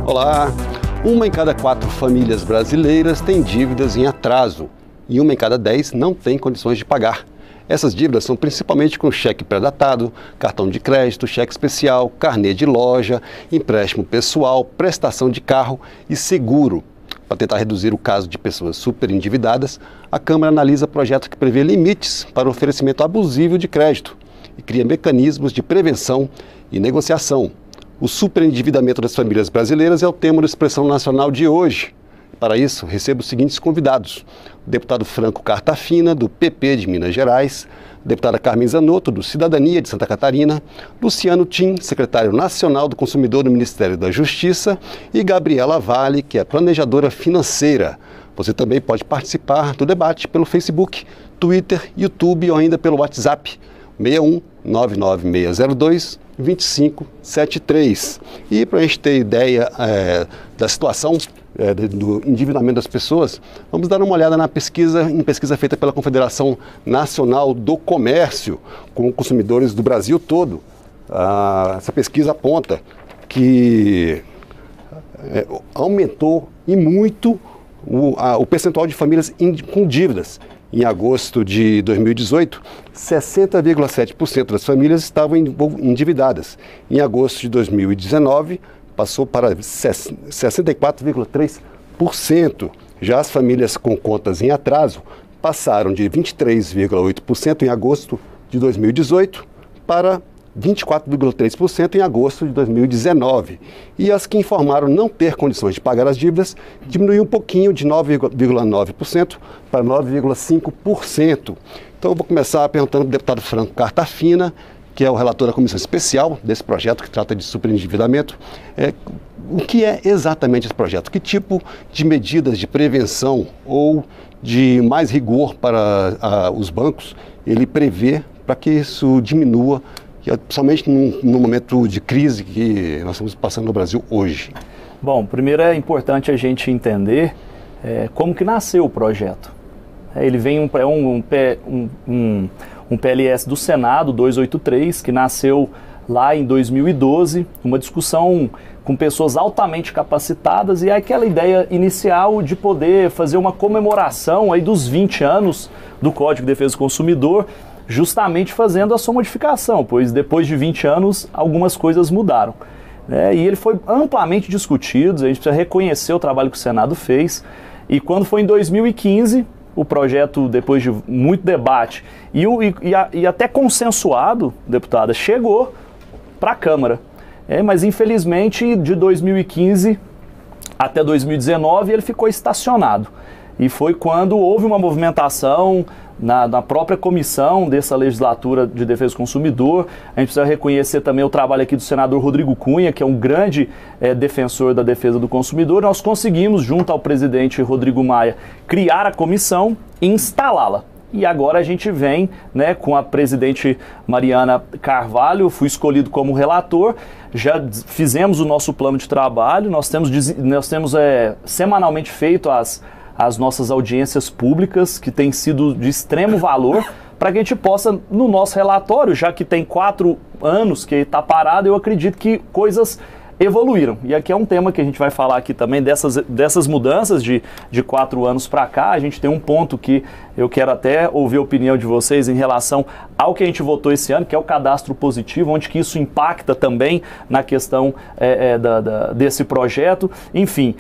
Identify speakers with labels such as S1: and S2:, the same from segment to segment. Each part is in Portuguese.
S1: Olá! Uma em cada 4 famílias brasileiras tem dívidas em atraso e uma em cada 10 não tem condições de pagar. Essas dívidas são principalmente com cheque pré-datado, cartão de crédito, cheque especial, carnê de loja, empréstimo pessoal, prestação de carro e seguro. Para tentar reduzir o caso de pessoas superendividadas, a Câmara analisa projeto que prevê limites para o oferecimento abusivo de crédito e cria mecanismos de prevenção e negociação. O superendividamento das famílias brasileiras é o tema da Expressão Nacional de hoje. Para isso, recebo os seguintes convidados: o deputado Franco Cartafina, do PP de Minas Gerais, a deputada Carmen Zanotto, do Cidadania de Santa Catarina, Luciano Tim, secretário nacional do Consumidor do Ministério da Justiça, e Gabriela Vale, que é planejadora financeira. Você também pode participar do debate pelo Facebook, Twitter, YouTube ou ainda pelo WhatsApp 61 99602 2573. E para a gente ter ideia da situação do endividamento das pessoas, vamos dar uma olhada em pesquisa feita pela Confederação Nacional do Comércio com consumidores do Brasil todo. Essa pesquisa aponta que aumentou e muito o percentual de famílias com dívidas. Em agosto de 2018, 60,7% das famílias estavam endividadas. Em agosto de 2019, passou para 64,3%. Já as famílias com contas em atraso passaram de 23,8% em agosto de 2018 para 24,3% em agosto de 2019. E as que informaram não ter condições de pagar as dívidas diminuiu um pouquinho, de 9,9% para 9,5%. Então eu vou começar perguntando para o deputado Franco Cartafina, que é o relator da comissão especial desse projeto que trata de superendividamento. O que é exatamente esse projeto? Que tipo de medidas de prevenção ou de mais rigor para os bancos ele prevê para que isso diminua, principalmente no momento de crise que nós estamos passando no Brasil hoje?
S2: Bom, primeiro é importante a gente entender como que nasceu o projeto. Ele vem um PLS do Senado 283, que nasceu lá em 2012, uma discussão com pessoas altamente capacitadas, e é aquela ideia inicial de poder fazer uma comemoração aí dos 20 anos do Código de Defesa do Consumidor, justamente fazendo a sua modificação, pois depois de 20 anos algumas coisas mudaram. E ele foi amplamente discutido, a gente precisa reconhecer o trabalho que o Senado fez, e quando foi em 2015, o projeto, depois de muito debate e até consensuado, deputada, chegou para a Câmara. Mas infelizmente de 2015 até 2019 ele ficou estacionado. E foi quando houve uma movimentação na própria comissão dessa legislatura de defesa do consumidor. A gente precisa reconhecer também o trabalho aqui do senador Rodrigo Cunha, que é um grande defensor da defesa do consumidor. Nós conseguimos, junto ao presidente Rodrigo Maia, criar a comissão e instalá-la. E agora a gente vem com a presidente Mariana Carvalho, fui escolhido como relator, já fizemos o nosso plano de trabalho, nós temos semanalmente feito as nossas audiências públicas, que têm sido de extremo valor, para que a gente possa, no nosso relatório, já que tem 4 anos que está parado, eu acredito que coisas evoluíram. E aqui é um tema que a gente vai falar aqui também, dessas mudanças de 4 anos para cá. A gente tem um ponto que eu quero até ouvir a opinião de vocês em relação ao que a gente votou esse ano, que é o cadastro positivo, onde que isso impacta também na questão desse projeto. Enfim,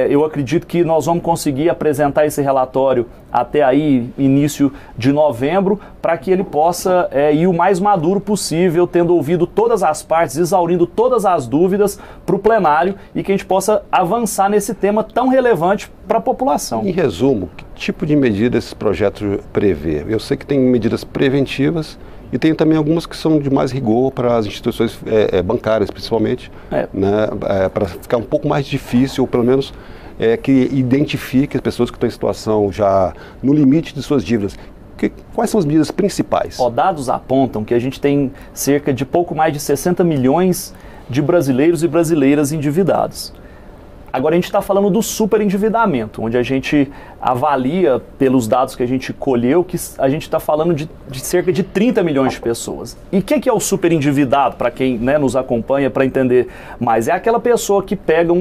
S2: eu acredito que nós vamos conseguir apresentar esse relatório até aí, início de novembro, para que ele possa ir o mais maduro possível, tendo ouvido todas as partes, exaurindo todas as dúvidas para o plenário, e que a gente possa avançar nesse tema tão relevante para a população.
S1: Em resumo, que tipo de medidas esse projeto prevê? Eu sei que tem medidas preventivas e tem também algumas que são de mais rigor para as instituições bancárias, principalmente, para ficar um pouco mais difícil, ou pelo menos que identifique as pessoas que estão em situação já no limite de suas dívidas. Quais são as medidas principais?
S2: Dados apontam que a gente tem cerca de pouco mais de 60 milhões de brasileiros e brasileiras endividados. Agora a gente está falando do superendividamento, onde a gente avalia, pelos dados que a gente colheu, que a gente está falando de cerca de 30 milhões de pessoas. E o que é o superendividado, para quem, né, nos acompanha, para entender mais? É aquela pessoa que pega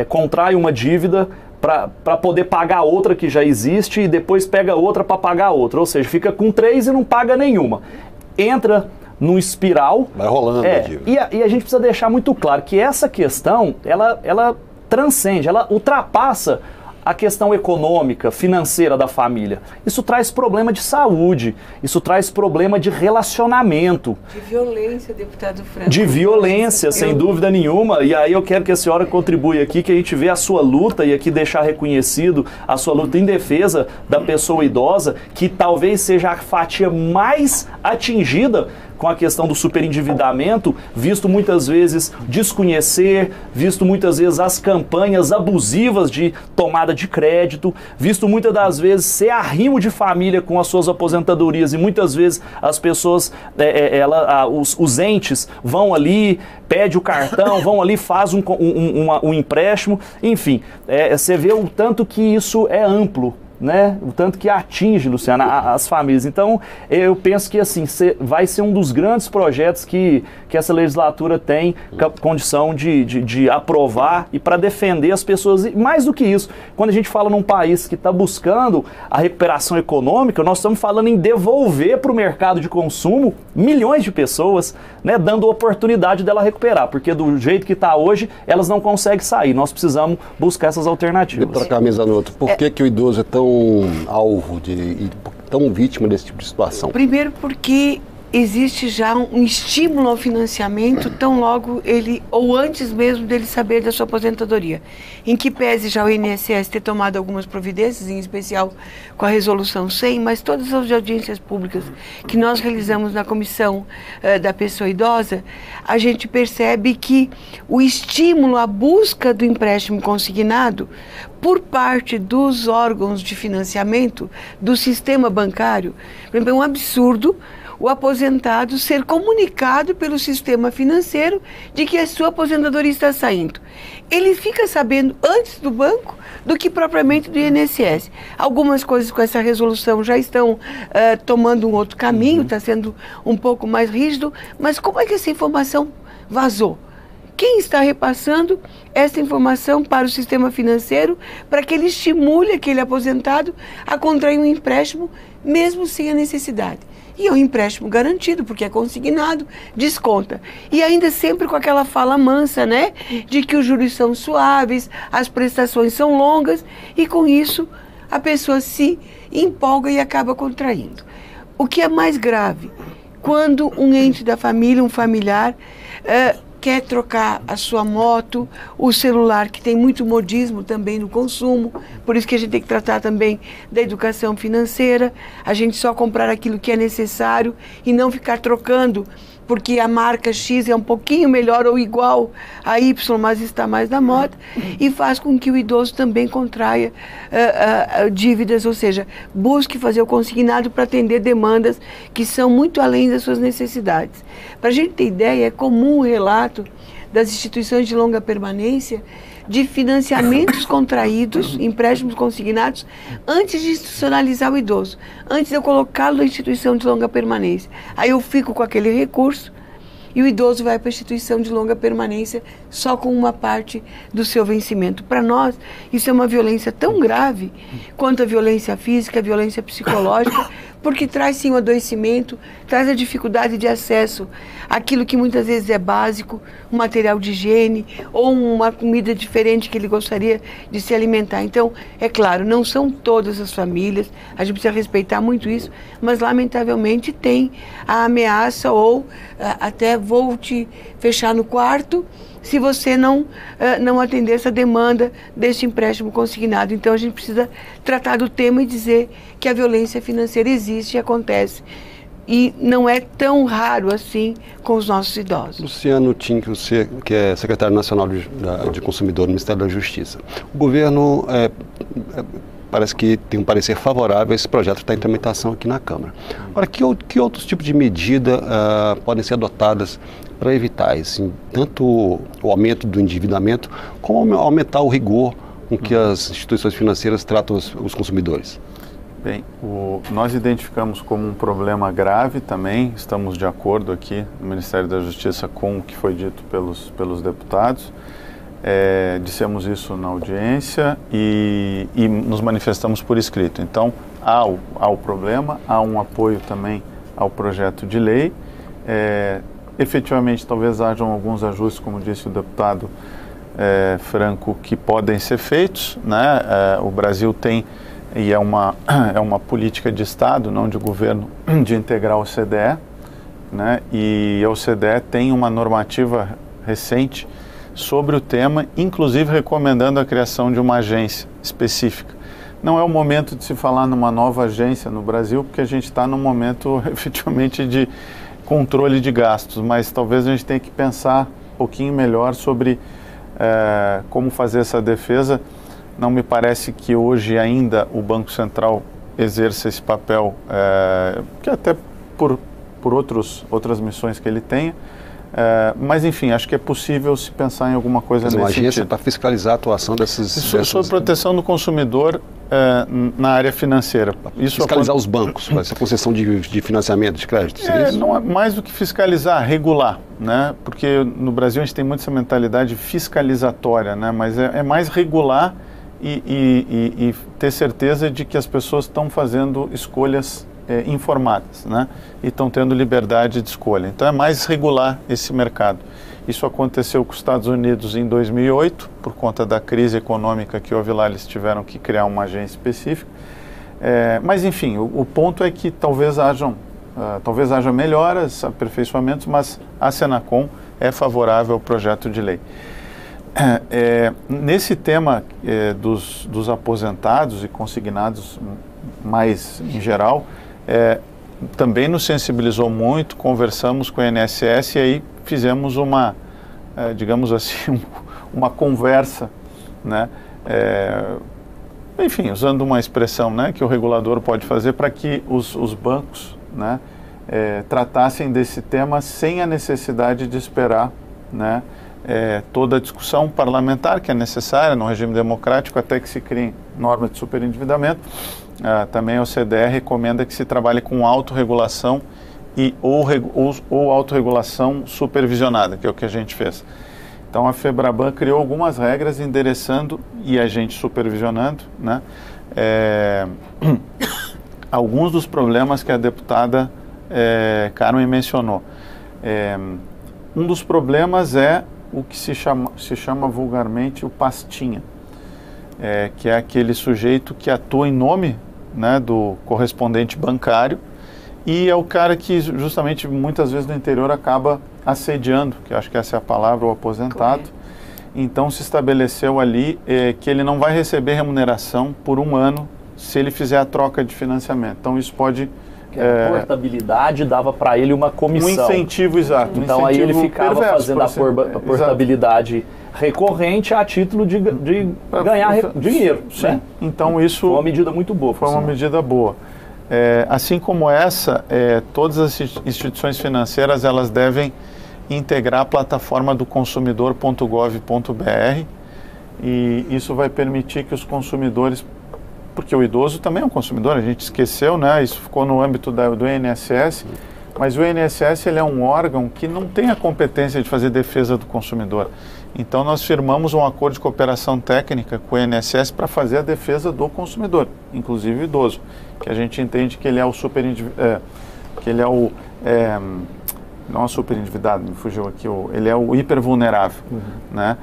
S2: contrai uma dívida para poder pagar outra que já existe e depois pega outra para pagar outra. Ou seja, fica com 3 e não paga nenhuma. Entra num espiral.
S1: Vai rolando a dívida.
S2: E a gente precisa deixar muito claro que essa questão, ela transcende, ela ultrapassa a questão econômica, financeira da família. Isso traz problema de saúde, isso traz problema de relacionamento.
S3: De violência, deputado Franco.
S2: De violência, sem dúvida nenhuma. E aí eu quero que a senhora contribua aqui, que a gente vê a sua luta e aqui deixar reconhecido a sua luta em defesa da pessoa idosa, que talvez seja a fatia mais atingida com a questão do superendividamento, visto muitas vezes desconhecer, visto muitas vezes as campanhas abusivas de tomada de crédito, visto muitas das vezes ser arrimo de família com as suas aposentadorias e muitas vezes as pessoas, os entes vão ali, pede o cartão, vão ali, faz um empréstimo, enfim, você vê o tanto que isso é amplo, né? O tanto que atinge, Luciana, as famílias. Então, eu penso que assim, vai ser um dos grandes projetos que essa legislatura tem condição de aprovar e para defender as pessoas. E mais do que isso, quando a gente fala num país que está buscando a recuperação econômica, nós estamos falando em devolver para o mercado de consumo milhões de pessoas, né, dando oportunidade dela recuperar, porque do jeito que está hoje, elas não conseguem sair. Nós precisamos buscar essas alternativas.
S1: E para cá, Mizanotto, por que o idoso é tão alvo e tão vítima desse tipo de situação?
S3: Primeiro porque existe já um estímulo ao financiamento tão logo ele, ou antes mesmo dele saber da sua aposentadoria. Em que pese já o INSS ter tomado algumas providências, em especial com a resolução 100, mas todas as audiências públicas que nós realizamos na comissão da pessoa idosa, a gente percebe que o estímulo à busca do empréstimo consignado por parte dos órgãos de financiamento do sistema bancário, por exemplo, é um absurdo o aposentado ser comunicado pelo sistema financeiro de que a sua aposentadoria está saindo. Ele fica sabendo antes do banco do que propriamente do INSS. Algumas coisas com essa resolução já estão tomando um outro caminho, está sendo um pouco mais rígido, mas como é que essa informação vazou? Quem está repassando essa informação para o sistema financeiro para que ele estimule aquele aposentado a contrair um empréstimo mesmo sem a necessidade? E é um empréstimo garantido, porque é consignado, desconta. E ainda sempre com aquela fala mansa, né? De que os juros são suaves, as prestações são longas, e com isso a pessoa se empolga e acaba contraindo. O que é mais grave, quando um ente da família, um familiar, quer trocar a sua moto, o celular, que tem muito modismo também no consumo, por isso que a gente tem que tratar também da educação financeira, a gente só comprar aquilo que é necessário e não ficar trocando, porque a marca X é um pouquinho melhor ou igual a Y, mas está mais na moda, e faz com que o idoso também contraia dívidas, ou seja, busque fazer o consignado para atender demandas que são muito além das suas necessidades. Para a gente ter ideia, é comum o relato das instituições de longa permanência de financiamentos contraídos, empréstimos consignados, antes de institucionalizar o idoso, antes de eu colocá-lo na instituição de longa permanência. Aí eu fico com aquele recurso e o idoso vai para a instituição de longa permanência só com uma parte do seu vencimento. Para nós, isso é uma violência tão grave quanto a violência física, a violência psicológica, porque traz sim o adoecimento, traz a dificuldade de acesso àquilo que muitas vezes é básico, um material de higiene ou uma comida diferente que ele gostaria de se alimentar. Então, é claro, não são todas as famílias, a gente precisa respeitar muito isso, mas lamentavelmente tem a ameaça ou até vou te fechar no quarto se você não atender essa demanda desse empréstimo consignado. Então a gente precisa tratar do tema e dizer que a violência financeira existe e acontece. E não é tão raro assim com os nossos idosos.
S1: Luciano Tinck, você que é secretário nacional de consumidor no Ministério da Justiça. O governo parece que tem um parecer favorável a esse projeto que está em tramitação aqui na Câmara. Agora, que outros tipos de medida podem ser adotadas para evitar tanto o aumento do endividamento, como aumentar o rigor com que as instituições financeiras tratam os consumidores?
S4: Bem, nós identificamos como um problema grave também, estamos de acordo aqui no Ministério da Justiça com o que foi dito pelos deputados, dissemos isso na audiência e nos manifestamos por escrito. Então, há o problema, há um apoio também ao projeto de lei. Efetivamente, talvez hajam alguns ajustes, como disse o deputado Franco, que podem ser feitos, né? O Brasil tem, e é uma política de Estado, não de governo, de integrar o OCDE, né? E a OCDE tem uma normativa recente sobre o tema, inclusive recomendando a criação de uma agência específica. Não é o momento de se falar numa nova agência no Brasil, porque a gente está num momento efetivamente de controle de gastos, mas talvez a gente tenha que pensar um pouquinho melhor sobre como fazer essa defesa. Não me parece que hoje ainda o Banco Central exerça esse papel, que até por outras missões que ele tenha, mas enfim, acho que é possível se pensar em alguma coisa nesse sentido.
S1: Uma agência para fiscalizar a atuação dessas...
S4: Sobre proteção do consumidor na área financeira.
S1: Fiscalizar os bancos, essa concessão de financiamento, de crédito, seria isso?
S4: Não é mais do que fiscalizar, regular, né? Porque no Brasil a gente tem muito essa mentalidade fiscalizatória, né? Mas é mais regular e ter certeza de que as pessoas estão fazendo escolhas informadas, né? E estão tendo liberdade de escolha. Então é mais regular esse mercado. Isso aconteceu com os Estados Unidos em 2008, por conta da crise econômica que houve lá, eles tiveram que criar uma agência específica. Mas enfim, o ponto é que talvez haja melhoras, aperfeiçoamentos, mas a Senacom é favorável ao projeto de lei. Nesse tema dos aposentados e consignados mais em geral, também nos sensibilizou muito, conversamos com o INSS e aí fizemos digamos assim, uma conversa, né? Enfim, usando uma expressão, né, que o regulador pode fazer para que os bancos, né, tratassem desse tema sem a necessidade de esperar, né, toda a discussão parlamentar que é necessária no regime democrático até que se criem normas de superendividamento. Também a OCDE recomenda que se trabalhe com autorregulação ou autorregulação supervisionada, que é o que a gente fez. Então a FEBRABAN criou algumas regras endereçando e a gente supervisionando, né, alguns dos problemas que a deputada Carmen mencionou. Um dos problemas é o que se chama vulgarmente o pastinha, que é aquele sujeito que atua em nome, né, do correspondente bancário e é o cara que justamente muitas vezes no interior acaba assediando, que eu acho que essa é a palavra, o aposentado. Então se estabeleceu ali que ele não vai receber remuneração por 1 ano se ele fizer a troca de financiamento. Então isso pode...
S2: A portabilidade dava para ele uma comissão.
S4: Um incentivo, exato.
S2: Então aí ele ficava fazendo a portabilidade recorrente a título de ganhar dinheiro.
S4: Sim.
S2: Né?
S4: Então isso...
S2: Foi uma medida muito boa.
S4: Foi uma medida boa. Assim como essa, todas as instituições financeiras elas devem integrar a plataforma do consumidor.gov.br e isso vai permitir que os consumidores, porque o idoso também é um consumidor, a gente esqueceu, né? Isso ficou no âmbito do INSS, mas o INSS ele é um órgão que não tem a competência de fazer defesa do consumidor. Então nós firmamos um acordo de cooperação técnica com o INSS para fazer a defesa do consumidor, inclusive o idoso, que a gente entende que ele é o não é superendividado, me fugiu aqui, ele é o hipervulnerável, né?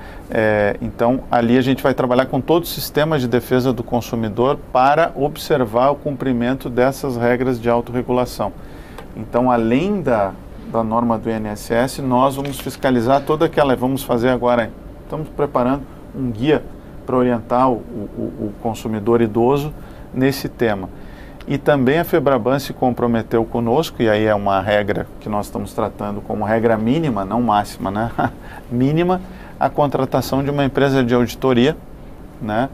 S4: Então ali a gente vai trabalhar com todos os sistemas de defesa do consumidor para observar o cumprimento dessas regras de autorregulação. Então além da norma do INSS, nós vamos fiscalizar toda aquela, vamos fazer agora, estamos preparando um guia para orientar o consumidor idoso nesse tema. E também a FEBRABAN se comprometeu conosco, e aí é uma regra que nós estamos tratando como regra mínima, não máxima, né? Mínima, a contratação de uma empresa de auditoria, né?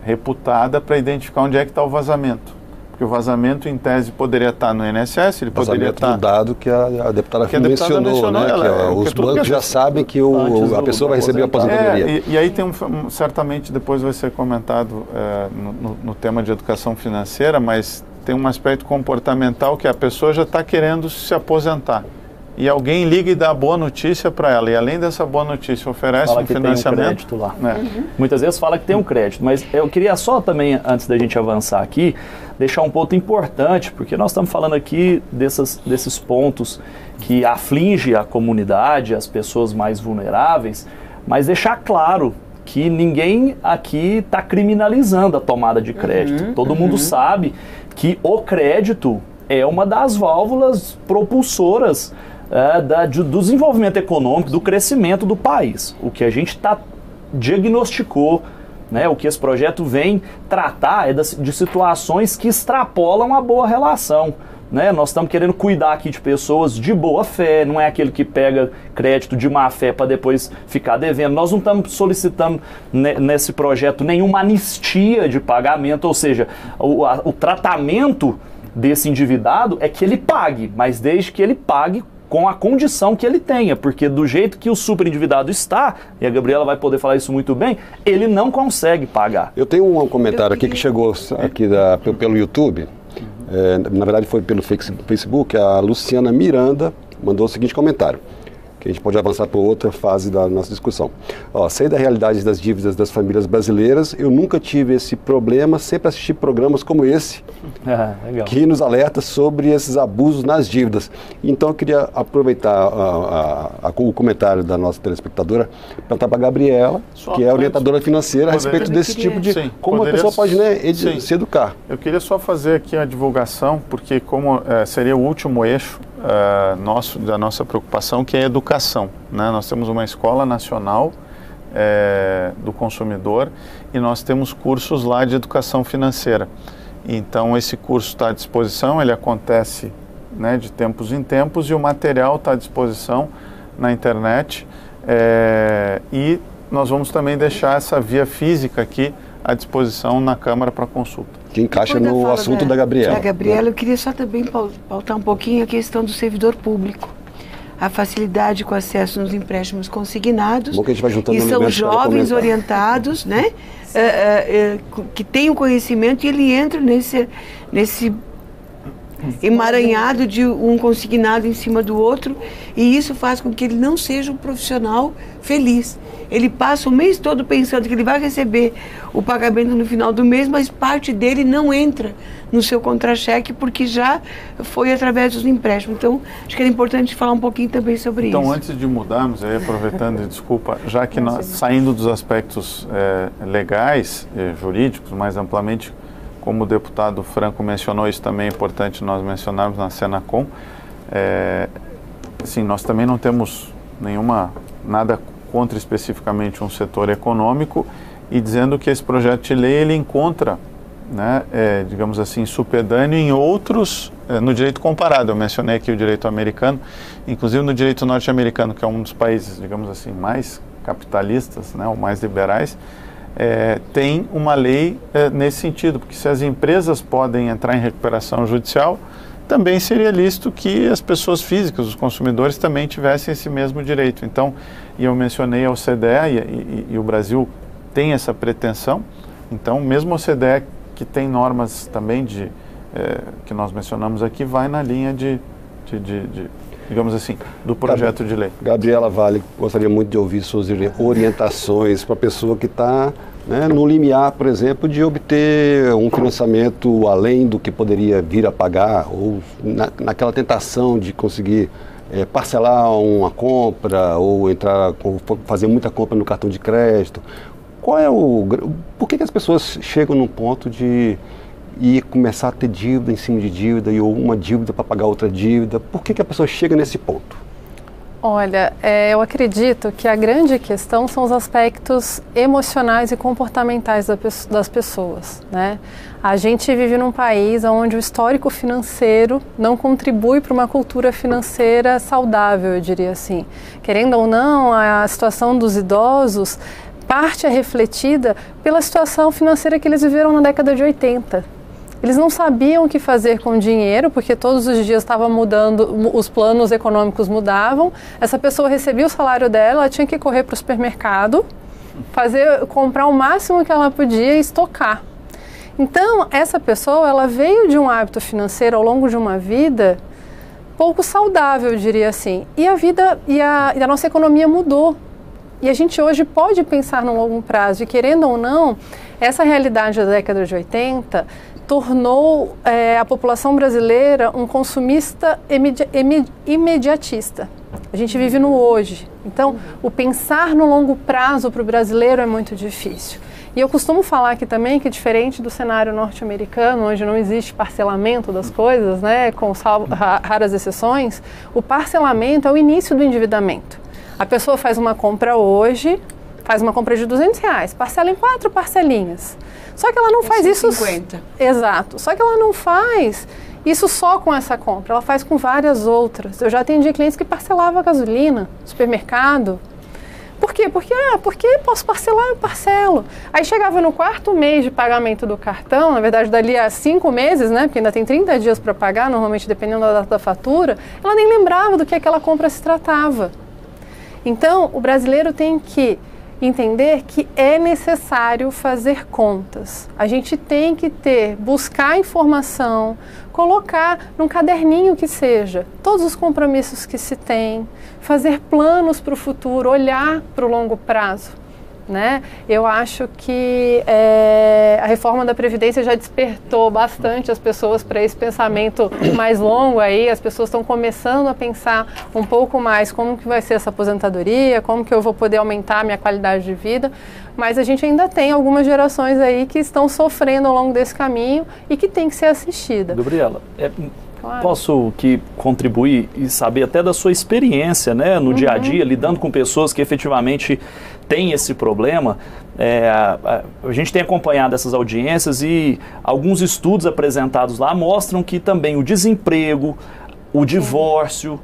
S4: Reputada para identificar onde é que está o vazamento. Porque o vazamento, em tese, poderia estar no INSS, ele poderia estar...
S1: do dado que a deputada mencionou, né? Os bancos já sabem que a pessoa vai receber a aposentadoria.
S4: E aí tem certamente depois vai ser comentado no tema de educação financeira, mas tem um aspecto comportamental que a pessoa já está querendo se aposentar. E alguém liga e dá a boa notícia para ela. E além dessa boa notícia, oferece um financiamento.
S2: Tem um crédito lá. Muitas vezes fala que tem um crédito, mas eu queria só também, antes da gente avançar aqui, deixar um ponto importante, porque nós estamos falando aqui desses pontos que aflige a comunidade, as pessoas mais vulneráveis, mas deixar claro que ninguém aqui está criminalizando a tomada de crédito. Todo mundo sabe que o crédito é uma das válvulas propulsoras do desenvolvimento econômico, do crescimento do país. O que a gente diagnosticou, né, o que esse projeto vem tratar é de situações que extrapolam a boa relação. Né? Nós estamos querendo cuidar aqui de pessoas de boa fé, não é aquele que pega crédito de má fé para depois ficar devendo. Nós não estamos solicitando nesse projeto nenhuma anistia de pagamento, ou seja, o tratamento desse endividado é que ele pague, mas desde que ele pague com a condição que ele tenha, porque do jeito que o superendividado está, e a Gabriela vai poder falar isso muito bem, ele não consegue pagar.
S1: Eu tenho um comentário aqui que chegou aqui pelo YouTube, na verdade foi pelo Facebook, a Luciana Miranda mandou o seguinte comentário, que a gente pode avançar para outra fase da nossa discussão. Sei da realidade das dívidas das famílias brasileiras, eu nunca tive esse problema, sempre assisti programas como esse, que nos alerta sobre esses abusos nas dívidas. Então eu queria aproveitar o comentário da nossa telespectadora, perguntar para a Gabriela, que é orientadora financeira, a respeito desse tipo de... como a pessoa pode se educar.
S4: Eu queria só fazer aqui a divulgação, porque como seria o último eixo da nossa preocupação, que é a educação. Né? Nós temos uma escola nacional do consumidor e nós temos cursos lá de educação financeira. Então esse curso está à disposição, ele acontece, né, de tempos em tempos, e o material está à disposição na internet, e nós vamos também deixar essa via física aqui à disposição na Câmara para consulta.
S1: Que encaixa no assunto da Gabriela.
S3: Da Gabriela, eu queria só também pautar um pouquinho a questão do servidor público. A facilidade com acesso nos empréstimos consignados.
S1: Bom que a gente vai juntando
S3: e são jovens orientados, né? Que têm o conhecimento, e ele entra nesse emaranhado de um consignado em cima do outro, e isso faz com que ele não seja um profissional feliz. Ele passa o mês todo pensando que ele vai receber o pagamento no final do mês, mas parte dele não entra no seu contra-cheque porque já foi através dos empréstimos. Então, acho que era importante falar um pouquinho também sobre isso.
S4: Então, antes de mudarmos, aí aproveitando, desculpa, já que nós, saindo dos aspectos legais, jurídicos, mais amplamente, como o deputado Franco mencionou, isso também é importante nós mencionarmos na Senacom, assim, nós também não temos nada contra especificamente um setor econômico, e dizendo que esse projeto de lei ele encontra, né, digamos assim, supedâneo em outros, no direito comparado. Eu mencionei aqui o direito americano, inclusive no direito norte-americano, que é um dos países, digamos assim, mais capitalistas, né, ou mais liberais, tem uma lei nesse sentido, porque se as empresas podem entrar em recuperação judicial, também seria lícito que as pessoas físicas, os consumidores, também tivessem esse mesmo direito. Então, e eu mencionei a OCDE, e o Brasil tem essa pretensão. Então, mesmo a OCDE, que tem normas também que nós mencionamos aqui, vai na linha digamos assim, do projeto de lei.
S1: Gabriela Vale, gostaria muito de ouvir suas orientações para a pessoa que está, né, no limiar, por exemplo, de obter um financiamento além do que poderia vir a pagar, ou naquela tentação de conseguir parcelar uma compra, ou fazer muita compra no cartão de crédito. Por que as pessoas chegam num ponto de começar a ter dívida em cima de dívida, ou uma dívida para pagar outra dívida? Por que a pessoa chega nesse ponto?
S5: Olha, eu acredito que a grande questão são os aspectos emocionais e comportamentais das pessoas, né? A gente vive num país onde o histórico financeiro não contribui para uma cultura financeira saudável, eu diria assim. Querendo ou não, a situação dos idosos parte é refletida pela situação financeira que eles viveram na década de 80. Eles não sabiam o que fazer com o dinheiro, porque todos os dias estava mudando, os planos econômicos mudavam. Essa pessoa recebia o salário dela, ela tinha que correr para o supermercado, comprar o máximo que ela podia e estocar. Então, essa pessoa, ela veio de um hábito financeiro ao longo de uma vida pouco saudável, eu diria assim. E a vida e a nossa economia mudou. E a gente hoje pode pensar no longo prazo. E querendo ou não, essa realidade da década de 80 tornou a população brasileira um consumista imediatista. A gente vive no hoje. Então, o pensar no longo prazo para o brasileiro é muito difícil. E eu costumo falar aqui também que, diferente do cenário norte-americano, onde não existe parcelamento das coisas, né, com raras exceções, o parcelamento é o início do endividamento. A pessoa faz uma compra hoje, faz uma compra de R$200, parcela em 4 parcelinhas. Só que ela não faz isso...
S3: 50.
S5: Exato. Só que ela não faz isso só com essa compra, ela faz com várias outras. Eu já atendi clientes que parcelavam a gasolina, supermercado. Por quê? Porque posso parcelar, eu parcelo. Aí chegava no 4º mês de pagamento do cartão, na verdade dali a 5 meses, né, porque ainda tem 30 dias para pagar, normalmente dependendo da data da fatura, ela nem lembrava do que aquela compra se tratava. Então, o brasileiro tem que entender que é necessário fazer contas. A gente tem que buscar informação, colocar num caderninho que seja todos os compromissos que se tem, fazer planos para o futuro, olhar para o longo prazo, né? Eu acho que a reforma da Previdência já despertou bastante as pessoas para esse pensamento mais longo aí. As pessoas estão começando a pensar um pouco mais como que vai ser essa aposentadoria, como que eu vou poder aumentar a minha qualidade de vida, mas a gente ainda tem algumas gerações aí que estão sofrendo ao longo desse caminho e que tem que ser assistida.
S2: Gabriela,
S5: Claro.
S2: posso contribuir e saber até da sua experiência, né, no dia a dia, lidando com pessoas que efetivamente têm esse problema. A gente tem acompanhado essas audiências e alguns estudos apresentados lá mostram que também o desemprego, o divórcio,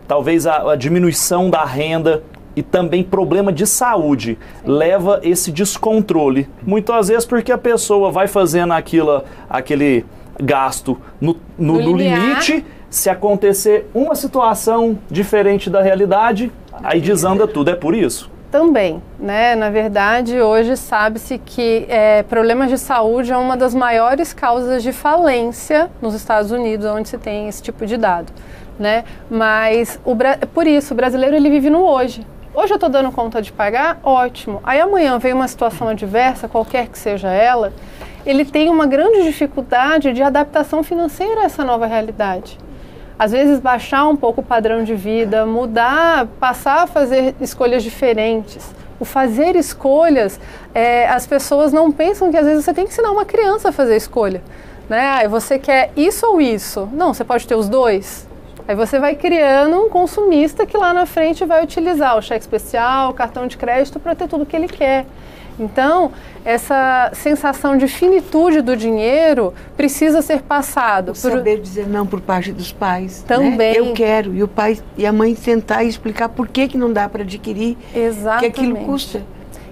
S2: talvez a diminuição da renda e também problema de saúde leva esse descontrole. Muitas vezes porque a pessoa vai fazendo aquele gasto no limite, se acontecer uma situação diferente da realidade, aí desanda tudo. É por isso?
S5: Também, né? Na verdade, hoje sabe-se que problemas de saúde é uma das maiores causas de falência nos Estados Unidos, onde se tem esse tipo de dado, né? Mas por isso, o brasileiro ele vive no hoje. Hoje eu estou dando conta de pagar, ótimo. Aí amanhã vem uma situação adversa, qualquer que seja ela, ele tem uma grande dificuldade de adaptação financeira a essa nova realidade. Às vezes baixar um pouco o padrão de vida, mudar, passar a fazer escolhas diferentes. O fazer escolhas, as pessoas não pensam que às vezes você tem que ensinar uma criança a fazer escolha, né? Você quer isso ou isso? Não, você pode ter os dois. Aí você vai criando um consumista que lá na frente vai utilizar o cheque especial, o cartão de crédito para ter tudo o que ele quer. Então, essa sensação de finitude do dinheiro precisa ser passado.
S3: Saber dizer não por parte dos pais.
S5: Também.
S3: Né? Eu quero. E o pai e a mãe sentar e explicar por que não dá para adquirir.
S5: Exatamente.
S3: Que aquilo custa.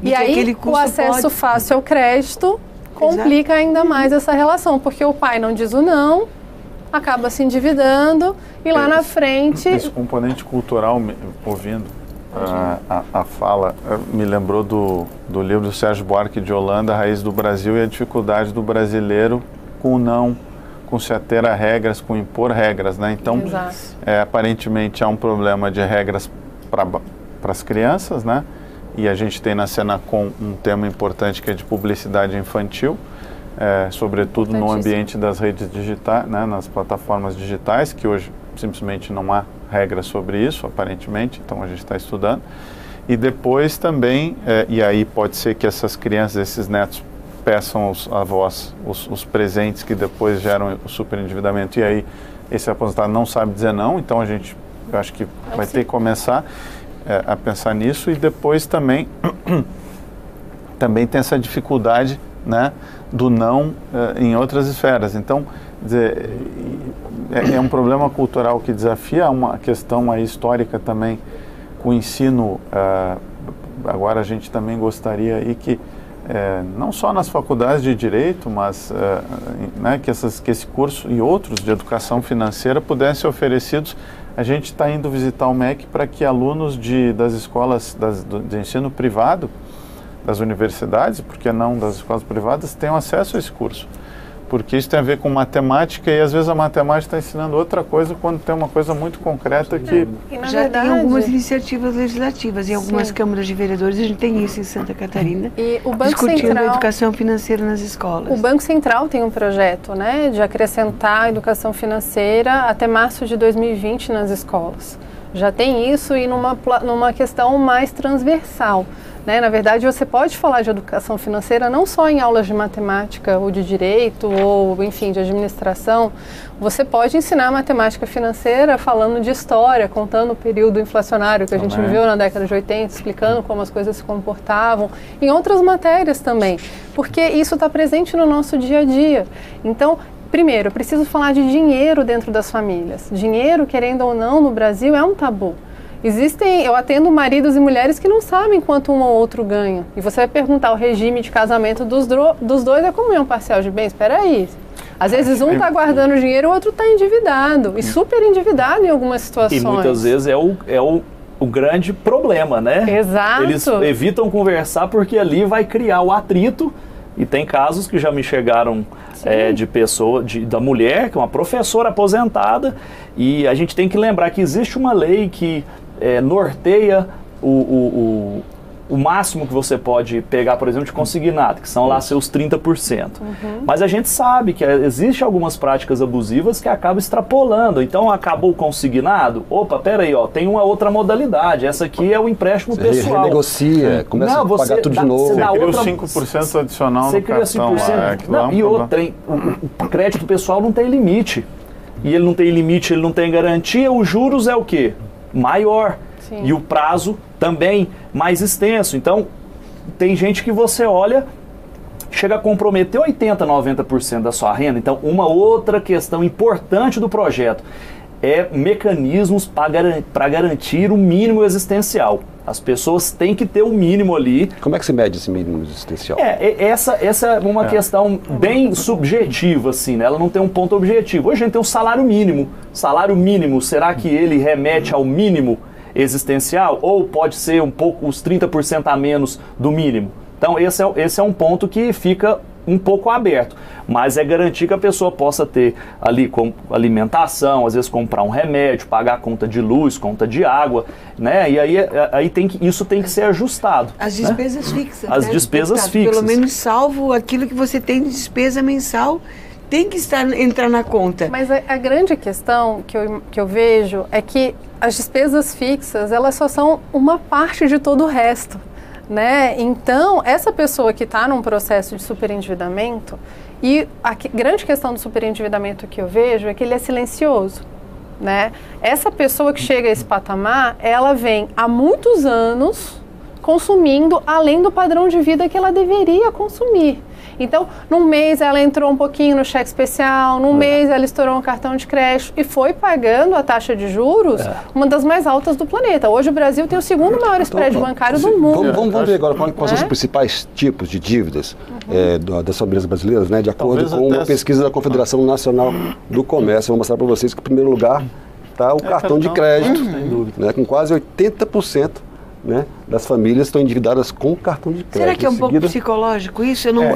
S5: E aí, o acesso fácil ao crédito complica ainda mais essa relação, porque o pai não diz o não, acaba se endividando e lá na frente...
S4: Esse componente cultural, ouvindo a fala, me lembrou do livro do Sérgio Buarque de Holanda, A Raiz do Brasil, e a dificuldade do brasileiro com o não, com se ater a regras, com impor regras, né? Então, aparentemente há um problema de regras para as crianças, né? E a gente tem na Senacom um tema importante que é de publicidade infantil, sobretudo no ambiente das redes digitais, né, nas plataformas digitais, que hoje simplesmente não há regra sobre isso, aparentemente, então a gente está estudando. E depois também, e aí pode ser que essas crianças, esses netos, peçam aos avós os presentes que depois geram o superendividamento, e aí esse aposentado não sabe dizer não, então eu acho que vai ter que começar a pensar nisso. E depois também tem essa dificuldade, né, do não em outras esferas. Então, dizer, é um problema cultural que desafia uma questão aí histórica também com o ensino. Agora a gente também gostaria aí que não só nas faculdades de Direito, mas né, que esse curso e outros de educação financeira pudessem ser oferecidos. A gente está indo visitar o MEC para que alunos das escolas de ensino privado, das universidades, por que não das escolas privadas, tenham acesso a esse curso. Porque isso tem a ver com matemática e às vezes a matemática está ensinando outra coisa quando tem uma coisa muito concreta que...
S3: Já tem algumas iniciativas legislativas em algumas câmaras de vereadores, a gente tem isso em Santa Catarina,
S5: e o Banco
S3: discutindo
S5: Central,
S3: a educação financeira nas escolas.
S5: O Banco Central tem um projeto, né, de acrescentar a educação financeira até março de 2020 nas escolas. Já tem isso e numa questão mais transversal. Né? Na verdade, você pode falar de educação financeira não só em aulas de matemática ou de direito ou, enfim, de administração. Você pode ensinar matemática financeira falando de história, contando o período inflacionário que a gente viveu na década de 80, explicando como as coisas se comportavam, em outras matérias também, porque isso está presente no nosso dia a dia. Então, primeiro, eu preciso falar de dinheiro dentro das famílias. Dinheiro, querendo ou não, no Brasil é um tabu. Eu atendo maridos e mulheres que não sabem quanto um ou outro ganha. E você vai perguntar o regime de casamento dos dois é comunhão parcial de bens? Espera aí. Às vezes um está guardando dinheiro e o outro está endividado. E super endividado em algumas situações.
S2: E muitas vezes é o grande problema, né?
S5: Exato.
S2: Eles evitam conversar porque ali vai criar o atrito. E tem casos que já me chegaram de da mulher, que é uma professora aposentada. E a gente tem que lembrar que existe uma lei que norteia o máximo que você pode pegar, por exemplo, de consignado, que são lá seus 30%. Mas a gente sabe que existe algumas práticas abusivas que acabam extrapolando. Então, acabou o consignado, opa, peraí, tem uma outra modalidade, essa aqui é o empréstimo pessoal.
S1: Renegocia, começa a pagar tudo de novo.
S4: Você cria os 5% adicional no cartão.
S2: E outra, o crédito pessoal não tem limite. E ele não tem limite, ele não tem garantia, os juros é o quê? Maior. Sim. E o prazo também mais extenso. Então, tem gente que você olha, chega a comprometer 80%, 90% da sua renda. Então, uma outra questão importante do projeto é mecanismos para garantir o mínimo existencial. As pessoas têm que ter o mínimo ali.
S1: Como é que se mede esse mínimo existencial?
S2: Essa é uma questão bem subjetiva, assim, né? Ela não tem um ponto objetivo. Hoje a gente tem um salário mínimo. Salário mínimo, será que ele remete ao mínimo existencial? Ou pode ser um pouco os 30% a menos do mínimo? Então esse é um ponto que fica um pouco aberto, mas é garantir que a pessoa possa ter ali com alimentação, às vezes comprar um remédio, pagar conta de luz, conta de água, né? E aí isso tem que ser ajustado.
S3: As despesas fixas.
S2: As despesas fixas.
S3: Pelo menos salvo aquilo que você tem de despesa mensal, tem que entrar na conta.
S5: Mas a grande questão que eu vejo é que as despesas fixas, elas só são uma parte de todo o resto. Né? Então, essa pessoa que está num processo de superendividamento, e a grande questão do superendividamento que eu vejo é que ele é silencioso. Né? Essa pessoa que chega a esse patamar, ela vem há muitos anos consumindo além do padrão de vida que ela deveria consumir. Então, num mês ela entrou um pouquinho no cheque especial, num mês ela estourou um cartão de crédito e foi pagando a taxa de juros, uma das mais altas do planeta. Hoje o Brasil tem o segundo maior spread bancário do mundo.
S1: Vamos ver agora quais são os principais tipos de dívidas das famílias brasileiras, né? De acordo com uma pesquisa da Confederação Nacional do Comércio. Eu vou mostrar para vocês que, em primeiro lugar, está o cartão de crédito, né? Com quase 80%. Né, das famílias estão endividadas com cartão de crédito.
S3: Será que é um pouco psicológico isso? Eu não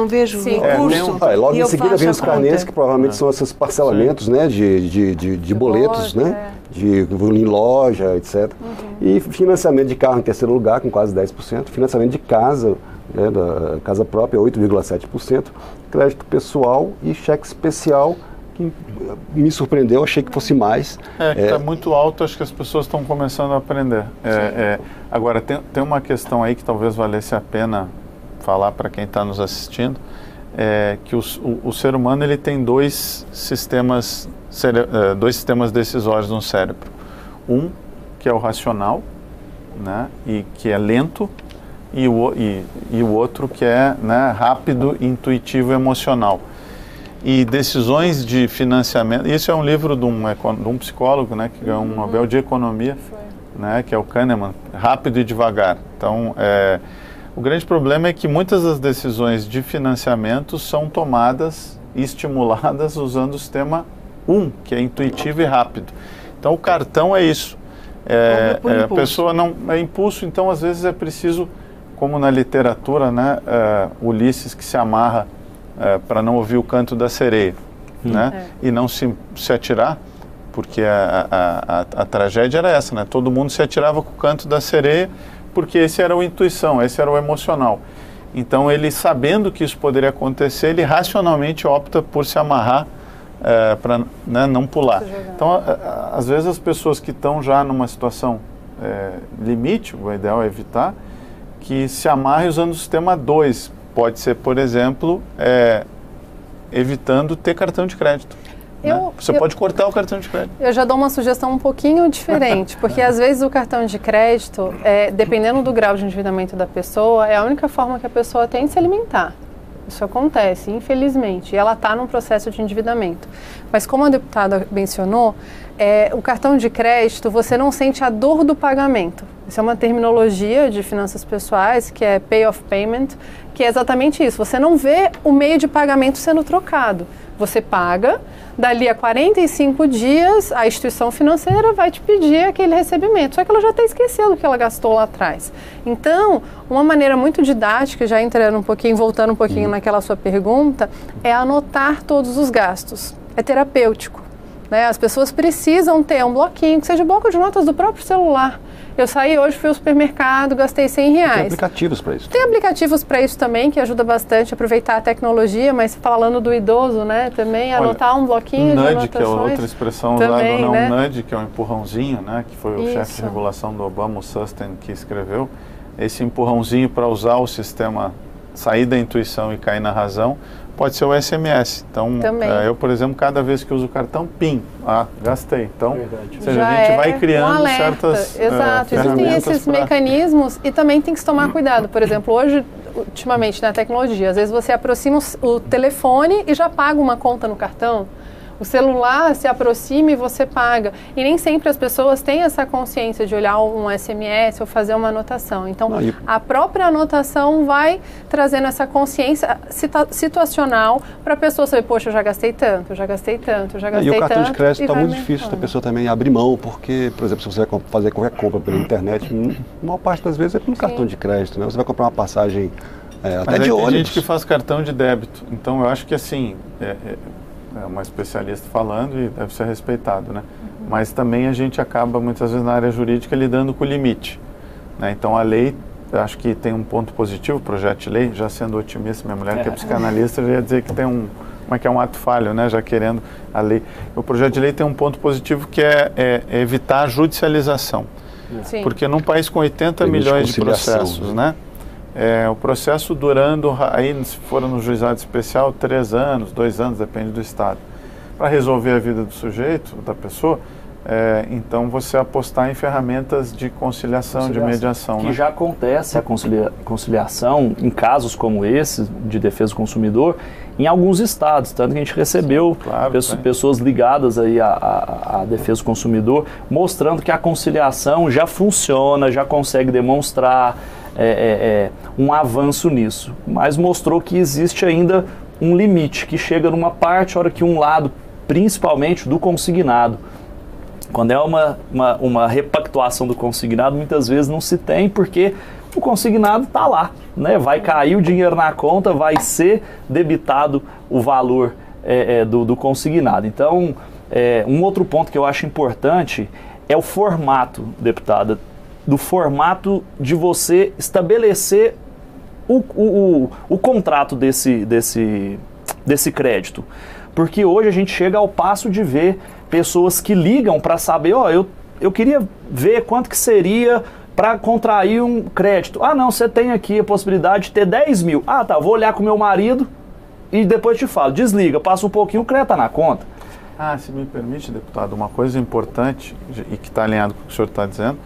S3: vejo recurso.
S1: Logo em seguida vem os carnês, que provavelmente são esses parcelamentos, né, de boletos, né, em loja, etc. E financiamento de carro em terceiro lugar, com quase 10%. Financiamento de casa, né, da casa própria, 8,7%. Crédito pessoal e cheque especial, que me surpreendeu, achei que fosse mais.
S4: Está muito alto, acho que as pessoas estão começando a aprender. Agora, tem uma questão aí que talvez valesse a pena falar para quem está nos assistindo, que o ser humano ele tem dois sistemas decisórios no cérebro. Um, que é o racional, né, e que é lento, e o outro que é, né, rápido, intuitivo e emocional. E decisões de financiamento, isso é um livro de um psicólogo, né, que ganhou um Nobel de Economia, né, que é o Kahneman, Rápido e Devagar. Então, O grande problema é que muitas das decisões de financiamento são tomadas e estimuladas usando o sistema 1, que é intuitivo e rápido. Então, o cartão é isso. A pessoa não... É impulso, então, às vezes é preciso, como na literatura, né, Ulisses que se amarra para não ouvir o canto da sereia, né, e não se atirar, porque a tragédia era essa, né? Todo mundo se atirava com o canto da sereia, porque esse era a intuição, esse era o emocional. Então, ele, sabendo que isso poderia acontecer, ele racionalmente opta por se amarrar para, né, não pular. Então, às vezes as pessoas que estão já numa situação limite, o ideal é evitar, que se amarre usando o sistema 2. Pode ser, por exemplo, evitando ter cartão de crédito. Você pode cortar o cartão de crédito. Eu
S5: já dou uma sugestão um pouquinho diferente, porque às vezes o cartão de crédito, dependendo do grau de endividamento da pessoa, é a única forma que a pessoa tem de se alimentar. Isso acontece, infelizmente, e ela está num processo de endividamento. Mas como a deputada mencionou, o cartão de crédito, você não sente a dor do pagamento. Isso é uma terminologia de finanças pessoais, que é payoff payment, que é exatamente isso. Você não vê o meio de pagamento sendo trocado. Você paga, dali a 45 dias, a instituição financeira vai te pedir aquele recebimento. Só que ela já está esquecendo o que ela gastou lá atrás. Então, uma maneira muito didática, já entrando um pouquinho, voltando um pouquinho naquela sua pergunta, é anotar todos os gastos. É terapêutico, né? As pessoas precisam ter um bloquinho, que seja bloco de notas do próprio celular. Eu saí hoje, fui ao supermercado, gastei R$100.
S1: Tem aplicativos para isso.
S5: Tem aplicativos para isso também, que ajuda bastante a aproveitar a tecnologia, mas falando do idoso, né, também anotar um bloquinho de anotações.
S4: Nudge, que é outra expressão
S5: também,
S4: usada, não,
S5: né?
S4: Nudge, que é um empurrãozinho, né, que foi o chefe de regulação do Obama, o Susten, que escreveu. Esse empurrãozinho para usar o sistema, sair da intuição e cair na razão, pode ser o SMS. Então, eu, por exemplo, cada vez que uso o cartão, PIN, gastei. Então, ou seja, a gente vai criando certas
S5: Exato, existem esses mecanismos e também tem que se tomar cuidado. Por exemplo, hoje, ultimamente, na tecnologia, às vezes você aproxima o telefone e já paga uma conta no cartão. O celular se aproxima e você paga. E nem sempre as pessoas têm essa consciência de olhar um SMS ou fazer uma anotação. Então, a própria anotação vai trazendo essa consciência situacional para a pessoa saber, poxa, eu já gastei tanto, eu já gastei tanto, eu já gastei tanto.
S1: E o cartão de crédito está muito difícil da pessoa também abrir mão, porque, por exemplo, se você vai fazer qualquer compra pela internet, a maior parte das vezes é pelo cartão de crédito, né? Você vai comprar uma passagem até de ônibus.
S4: Tem gente que faz cartão de débito. Então, eu acho que assim... É uma especialista falando e deve ser respeitado, né? Mas também a gente acaba, muitas vezes, na área jurídica, lidando com o limite, né? Então, a lei, eu acho que tem um ponto positivo, o projeto de lei, já sendo otimista, minha mulher que é psicanalista, já ia dizer que tem como é que é um ato falho, né? Já querendo a lei. O projeto de lei tem um ponto positivo que é evitar a judicialização. Sim. Porque num país com 80 milhões de processos, né? O processo durando, aí se for no juizado especial, 3 anos, 2 anos, depende do estado. Para resolver a vida do sujeito, da pessoa, então você apostar em ferramentas de conciliação. De mediação.
S2: Que já acontece a conciliação em casos como esse, de defesa do consumidor, em alguns estados, tanto que a gente recebeu pessoas ligadas aí à defesa do consumidor, mostrando que a conciliação já funciona, já consegue demonstrar um avanço nisso, mas mostrou que existe ainda um limite, que chega numa parte, a hora que um lado, principalmente do consignado, quando é uma repactuação do consignado, muitas vezes não se tem, porque o consignado está lá, né? Vai cair o dinheiro na conta, vai ser debitado o valor do consignado. Então, um outro ponto que eu acho importante é o formato, deputada, do formato de você estabelecer o contrato desse crédito. Porque hoje a gente chega ao passo de ver pessoas que ligam para saber, eu queria ver quanto que seria para contrair um crédito. Ah, não, você tem aqui a possibilidade de ter 10 mil. Ah, tá, vou olhar com o meu marido e depois te falo. Desliga, passa um pouquinho, o crédito está na conta.
S4: Se me permite, deputado, uma coisa importante e que está alinhado com o que o senhor está dizendo,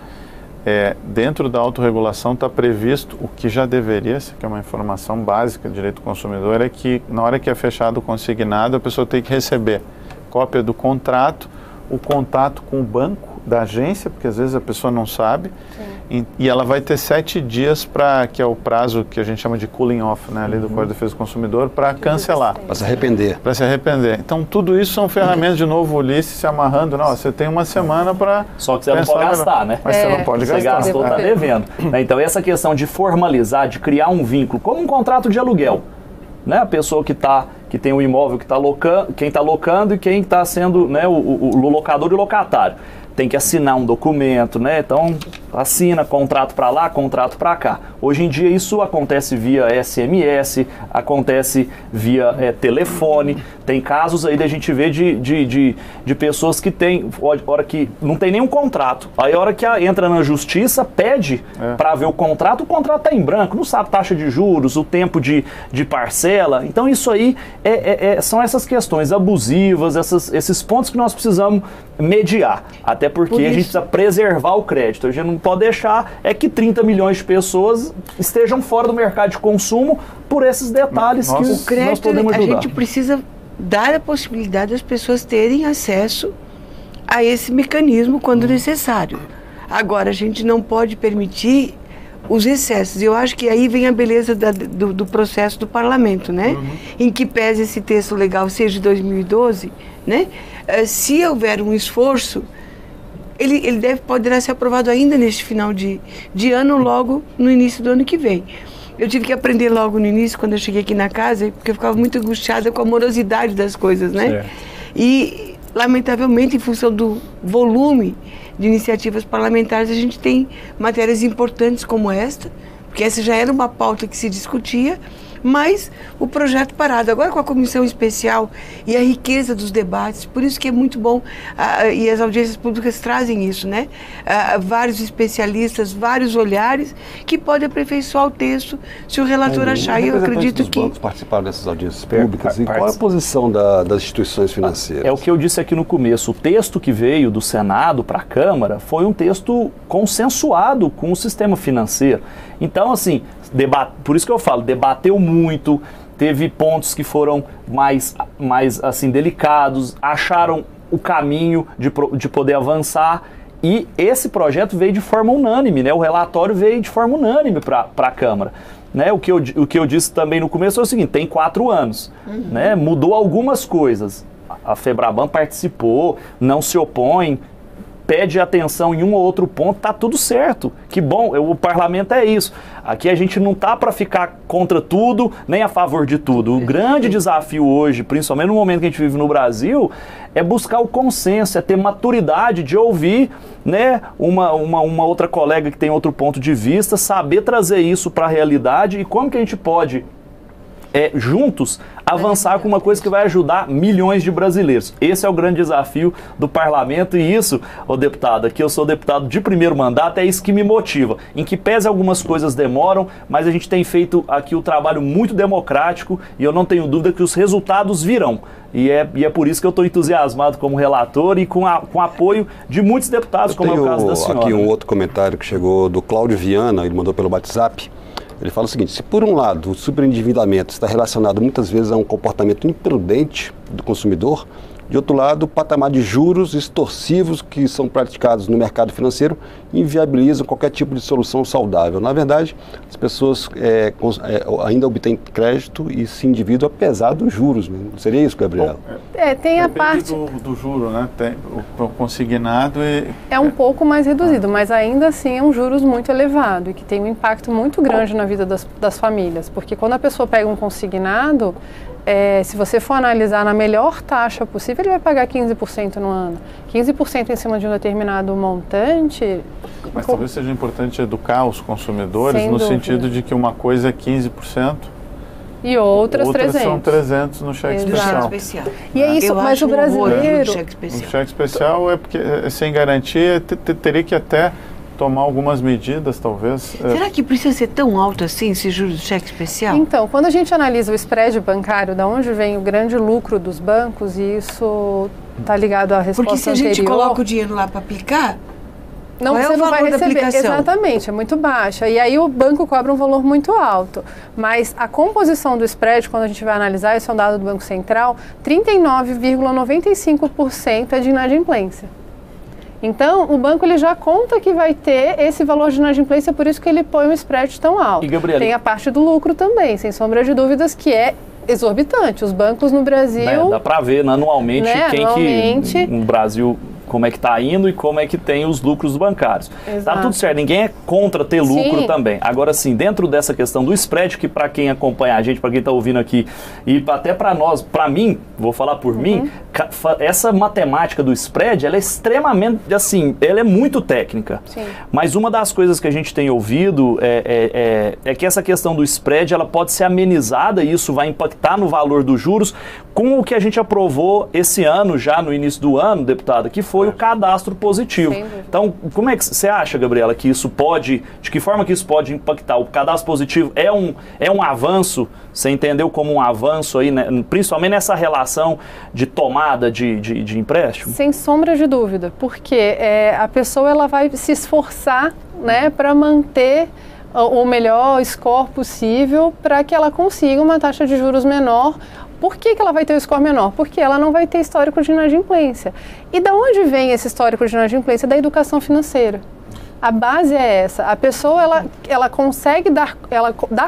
S4: dentro da autorregulação está previsto o que já deveria ser, que é uma informação básica de direito do consumidor, é que na hora que é fechado o consignado, a pessoa tem que receber cópia do contrato, o contato com o banco da agência, porque às vezes a pessoa não sabe, E ela vai ter 7 dias que é o prazo que a gente chama de cooling off, né, a lei do Código de Defesa do Consumidor, para cancelar.
S1: Para se arrepender.
S4: Para se arrepender. Então, tudo isso são ferramentas, de novo, o Ulisses se amarrando. Não, você tem uma semana para...
S2: Só que você não pode gastar, né?
S4: Mas você não pode gastar.
S2: Você gastou, está devendo. Então, essa questão de formalizar, de criar um vínculo, como um contrato de aluguel. Né? A pessoa que tem o imóvel que está locando, quem está locando e quem está sendo, né, o locador e o locatário. Tem que assinar um documento, né? Então, assina, contrato para lá, contrato para cá. Hoje em dia isso acontece via SMS, acontece via telefone. Tem casos aí da gente ver de pessoas que tem, hora que não tem nenhum contrato. Aí a hora que entra na justiça, pede para ver o contrato está em branco, não sabe taxa de juros, o tempo de parcela. Então isso aí são essas questões abusivas, esses pontos que nós precisamos mediar. Até porque a gente precisa preservar o crédito. A gente não pode deixar que 30 milhões de pessoas estejam fora do mercado de consumo por esses detalhes que
S3: o crédito,
S2: nós podemos ajudar.
S3: A gente precisa dar a possibilidade das pessoas terem acesso a esse mecanismo quando necessário. Agora, a gente não pode permitir os excessos. Eu acho que aí vem a beleza do processo do parlamento, né? Em que pese esse texto legal seja de 2012, né? Se houver um esforço, ele poderá ser aprovado ainda neste final de ano, logo no início do ano que vem. Eu tive que aprender logo no início, quando eu cheguei aqui na casa, porque eu ficava muito angustiada com a morosidade das coisas, né? Certo. E, lamentavelmente, em função do volume de iniciativas parlamentares, a gente tem matérias importantes como esta, porque essa já era uma pauta que se discutia, mas o projeto parado. Agora com a comissão especial e a riqueza dos debates, por isso que é muito bom, e as audiências públicas trazem isso, né? Vários especialistas, vários olhares, que podem aperfeiçoar o texto se o relator achar. E eu acredito que...
S1: Os bancos participaram dessas audiências públicas. E qual é a posição das instituições financeiras?
S2: É o que eu disse aqui no começo. O texto que veio do Senado para a Câmara foi um texto consensuado com o sistema financeiro. Então, assim, por isso que eu falo, debateu muito, teve pontos que foram mais assim, delicados, acharam o caminho de poder avançar, e esse projeto veio de forma unânime, né? O relatório veio de forma unânime para a Câmara. Né? O que eu disse também no começo é o seguinte, tem 4 anos, né? Mudou algumas coisas, a Febraban participou, não se opõe, pede atenção em um ou outro ponto, tá tudo certo. Que bom, o parlamento é isso. Aqui a gente não tá para ficar contra tudo, nem a favor de tudo. O grande desafio hoje, principalmente no momento que a gente vive no Brasil, é buscar o consenso, é ter maturidade de ouvir, né, uma outra colega que tem outro ponto de vista, saber trazer isso para a realidade e como que a gente pode juntos avançar com uma coisa que vai ajudar milhões de brasileiros. Esse é o grande desafio do parlamento, e isso, deputado, aqui eu sou deputado de primeiro mandato, é isso que me motiva. Em que pese algumas coisas demoram, mas a gente tem feito aqui o trabalho muito democrático e eu não tenho dúvida que os resultados virão. E é por isso que eu estou entusiasmado como relator e com apoio de muitos deputados, como é o caso da senhora.
S1: Aqui um outro comentário que chegou do Cláudio Viana, ele mandou pelo WhatsApp. Ele fala o seguinte: se por um lado o superendividamento está relacionado muitas vezes a um comportamento imprudente do consumidor, de outro lado o patamar de juros extorsivos que são praticados no mercado financeiro inviabilizam qualquer tipo de solução saudável. Na verdade, as pessoas ainda obtêm crédito e se endividam apesar dos juros. Né? Seria isso, Gabriela?
S5: Tem a parte
S4: do juro, né? Tem o consignado
S5: é um pouco mais reduzido, mas ainda assim é um juros muito elevado e que tem um impacto muito grande na vida das famílias, porque quando a pessoa pega um consignado, se você for analisar na melhor taxa possível, ele vai pagar 15% no ano. 15% em cima de um determinado montante.
S4: Mas talvez seja importante educar os consumidores no sentido de que uma coisa é 15%
S5: e outras 300.
S4: São 300 no cheque especial.
S5: E é isso, mas o brasileiro...
S4: O cheque especial é porque sem garantia teria que até tomar algumas medidas, talvez.
S3: Será que precisa ser tão alto assim, esse juros do cheque especial?
S5: Então, quando a gente analisa o spread bancário, da onde vem o grande lucro dos bancos, e isso está ligado à resposta anterior...
S3: Porque se a gente coloca o dinheiro lá para aplicar,
S5: não, você não vai receber. Exatamente, é muito baixa. E aí o banco cobra um valor muito alto. Mas a composição do spread, quando a gente vai analisar, isso é um dado do Banco Central, 39,95% é de inadimplência. Então, o banco ele já conta que vai ter esse valor de inadimplência, por isso que ele põe um spread tão alto.
S2: E, Gabriela,
S5: tem a parte do lucro também, sem sombra de dúvidas, que é exorbitante. Os bancos no Brasil...
S2: dá para ver anualmente que no Brasil... como é que está indo e como é que tem os lucros bancários.
S5: Exato.
S2: Tá tudo certo, ninguém é contra ter lucro
S5: Sim.
S2: também. Agora sim, dentro dessa questão do spread, que para quem acompanha a gente, para quem está ouvindo aqui, e até para nós, para mim, vou falar por mim, essa matemática do spread, ela é extremamente, assim, ela é muito técnica.
S5: Sim.
S2: Mas uma das coisas que a gente tem ouvido é que essa questão do spread, ela pode ser amenizada e isso vai impactar no valor dos juros com o que a gente aprovou esse ano, já no início do ano, deputada, que foi o cadastro positivo. Então, como é que você acha, Gabriela, que isso pode, de que forma que isso pode impactar? O cadastro positivo é um avanço, você entendeu como um avanço aí, né, principalmente nessa relação de tomada de empréstimo?
S5: Sem sombra de dúvida, porque a pessoa ela vai se esforçar, né, para manter o melhor score possível para que ela consiga uma taxa de juros menor. Por que ela vai ter o score menor? Porque ela não vai ter histórico de inadimplência. E da onde vem esse histórico de inadimplência? Da educação financeira. A base é essa. A pessoa ela consegue dar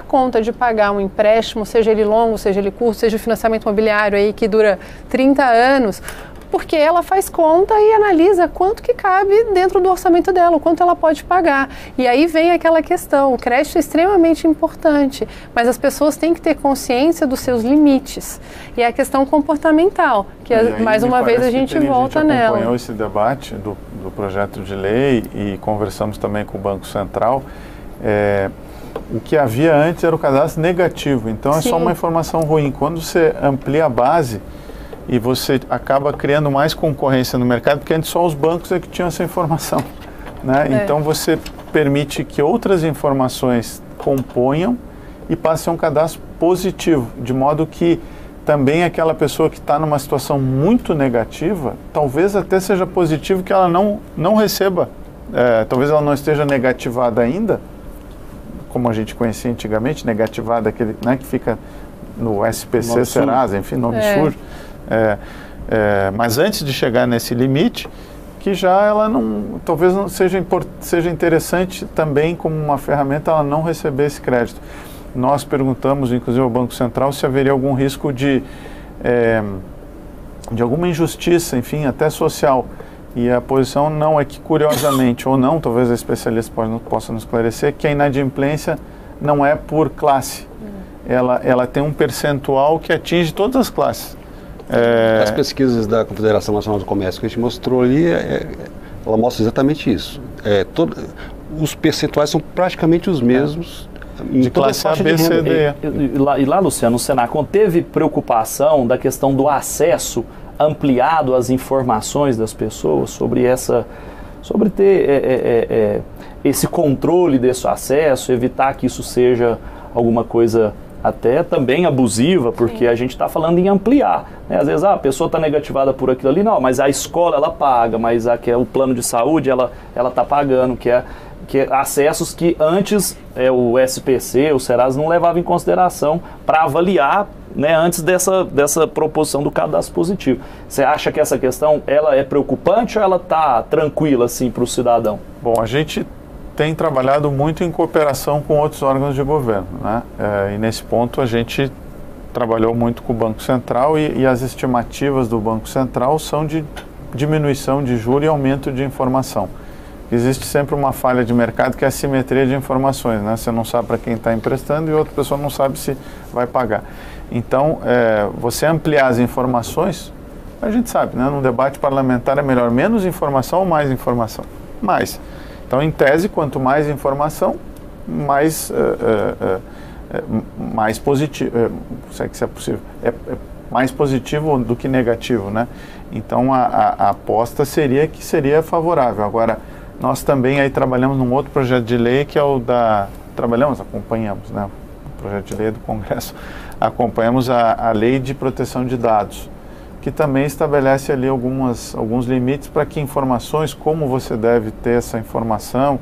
S5: conta de pagar um empréstimo, seja ele longo, seja ele curto, seja o financiamento imobiliário aí que dura 30 anos, porque ela faz conta e analisa quanto que cabe dentro do orçamento dela, o quanto ela pode pagar. E aí vem aquela questão, o crédito é extremamente importante, mas as pessoas têm que ter consciência dos seus limites. E a questão comportamental, que mais uma vez a gente volta nela. A gente
S4: acompanhou esse debate do projeto de lei e conversamos também com o Banco Central. O que havia antes era o cadastro negativo, então é só uma informação ruim. Quando você amplia a base, e você acaba criando mais concorrência no mercado, porque antes só os bancos é que tinham essa informação, né? Então você permite que outras informações componham e passe a um cadastro positivo, de modo que também aquela pessoa que está numa situação muito negativa, talvez até seja positivo que ela não receba, talvez ela não esteja negativada ainda, como a gente conhecia antigamente, negativada, aquele, né, que fica no SPC, Serasa, enfim, nome sujo. Mas antes de chegar nesse limite, que já ela talvez não seja interessante também como uma ferramenta ela não receber esse crédito. Nós perguntamos, inclusive ao Banco Central, se haveria algum risco de alguma injustiça, enfim, até social. E a posição não é que, curiosamente, ou não, talvez a especialista possa nos esclarecer, que a inadimplência não é por classe. Ela tem um percentual que atinge todas as classes.
S1: As pesquisas da Confederação Nacional do Comércio que a gente mostrou ali, ela mostra exatamente isso. Os percentuais são praticamente os mesmos
S4: de classe A, B, C, D.
S2: E lá, Luciano, no Senacom teve preocupação da questão do acesso ampliado às informações das pessoas sobre ter esse controle desse acesso, evitar que isso seja alguma coisa até também abusiva, porque a gente está falando em ampliar, né? Às vezes a pessoa está negativada por aquilo ali, não, mas a escola ela paga, mas o plano de saúde ela está pagando, que é acessos que antes o SPC, o Serasa não levava em consideração para avaliar, né, antes dessa proposição do cadastro positivo. Você acha que essa questão ela é preocupante ou ela está tranquila assim para o cidadão?
S4: Bom, a gente tem trabalhado muito em cooperação com outros órgãos de governo, né? E nesse ponto a gente trabalhou muito com o Banco Central e as estimativas do Banco Central são de diminuição de juros e aumento de informação. Existe sempre uma falha de mercado que é a assimetria de informações, né? Você não sabe para quem está emprestando e outra pessoa não sabe se vai pagar. Então, você ampliar as informações, a gente sabe, né? Num debate parlamentar é melhor menos informação ou mais informação? Mais. Então, em tese, quanto mais informação, mais positivo, se é possível, mais positivo do que negativo, né? Então, a aposta seria que seria favorável. Agora, nós também aí trabalhamos num outro projeto de lei que é o acompanhamos, né? O projeto de lei do Congresso, acompanhamos a Lei de Proteção de Dados, que também estabelece ali alguns limites para que informações, como você deve ter essa informação,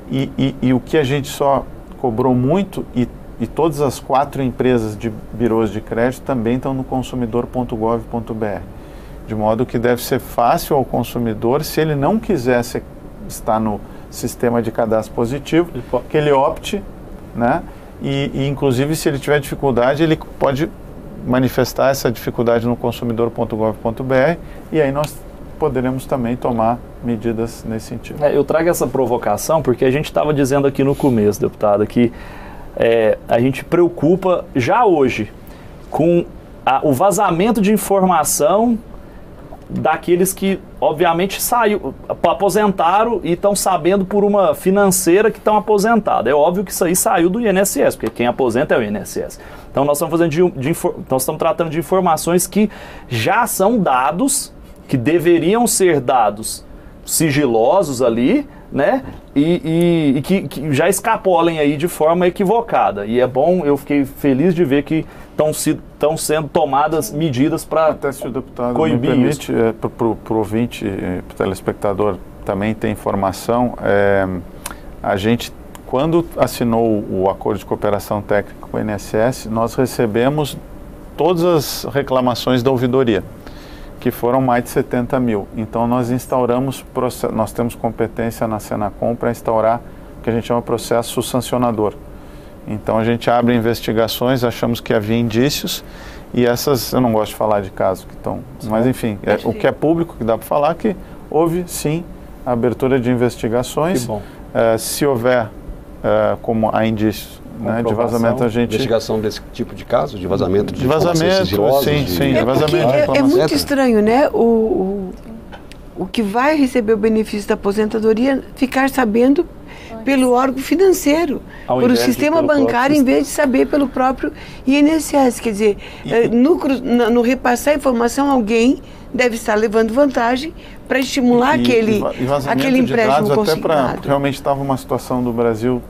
S4: e o que a gente só cobrou muito, e todas as 4 empresas de birôs de crédito também estão no consumidor.gov.br. de modo que deve ser fácil ao consumidor, se ele não quiser estar no sistema de cadastro positivo, que ele opte, né? E inclusive, se ele tiver dificuldade, ele pode manifestar essa dificuldade no consumidor.gov.br e aí nós poderemos também tomar medidas nesse sentido.
S2: Eu trago essa provocação porque a gente estava dizendo aqui no começo, deputada, que a gente preocupa já hoje com o vazamento de informação daqueles que, obviamente, aposentaram e estão sabendo por uma financeira que estão aposentados. É óbvio que isso aí saiu do INSS, porque quem aposenta é o INSS. Então, nós estamos nós estamos tratando de informações que já são dados, que deveriam ser dados sigilosos ali, né? E que já escapolem aí de forma equivocada. E é bom, eu fiquei feliz de ver que estão sendo tomadas medidas para
S4: até se o deputado
S2: coibir
S4: me permite, para o ouvinte, para o telespectador também ter informação, a gente, quando assinou o acordo de cooperação técnica com o INSS, nós recebemos todas as reclamações da ouvidoria, que foram mais de 70 mil. Então nós nós temos competência na Senacom para instaurar o que a gente chama de processo sancionador. Então a gente abre investigações, achamos que havia indícios e essas, eu não gosto de falar de casos que estão, mas enfim, o que é público que dá para falar que houve sim a abertura de investigações.
S2: Que bom.
S4: Se houver, como há indícios, né, de vazamento, a gente...
S1: Investigação desse tipo de caso, de vazamento de
S4: vazamento, sim, vazamento.
S3: É muito estranho, né? O que vai receber o benefício da aposentadoria ficar sabendo pelo órgão financeiro, por o sistema bancário, em vez de saber pelo próprio INSS. Quer dizer, no repassar a informação, alguém deve estar levando vantagem para estimular aquele empréstimo consignado.
S4: Até realmente estava uma situação do Brasil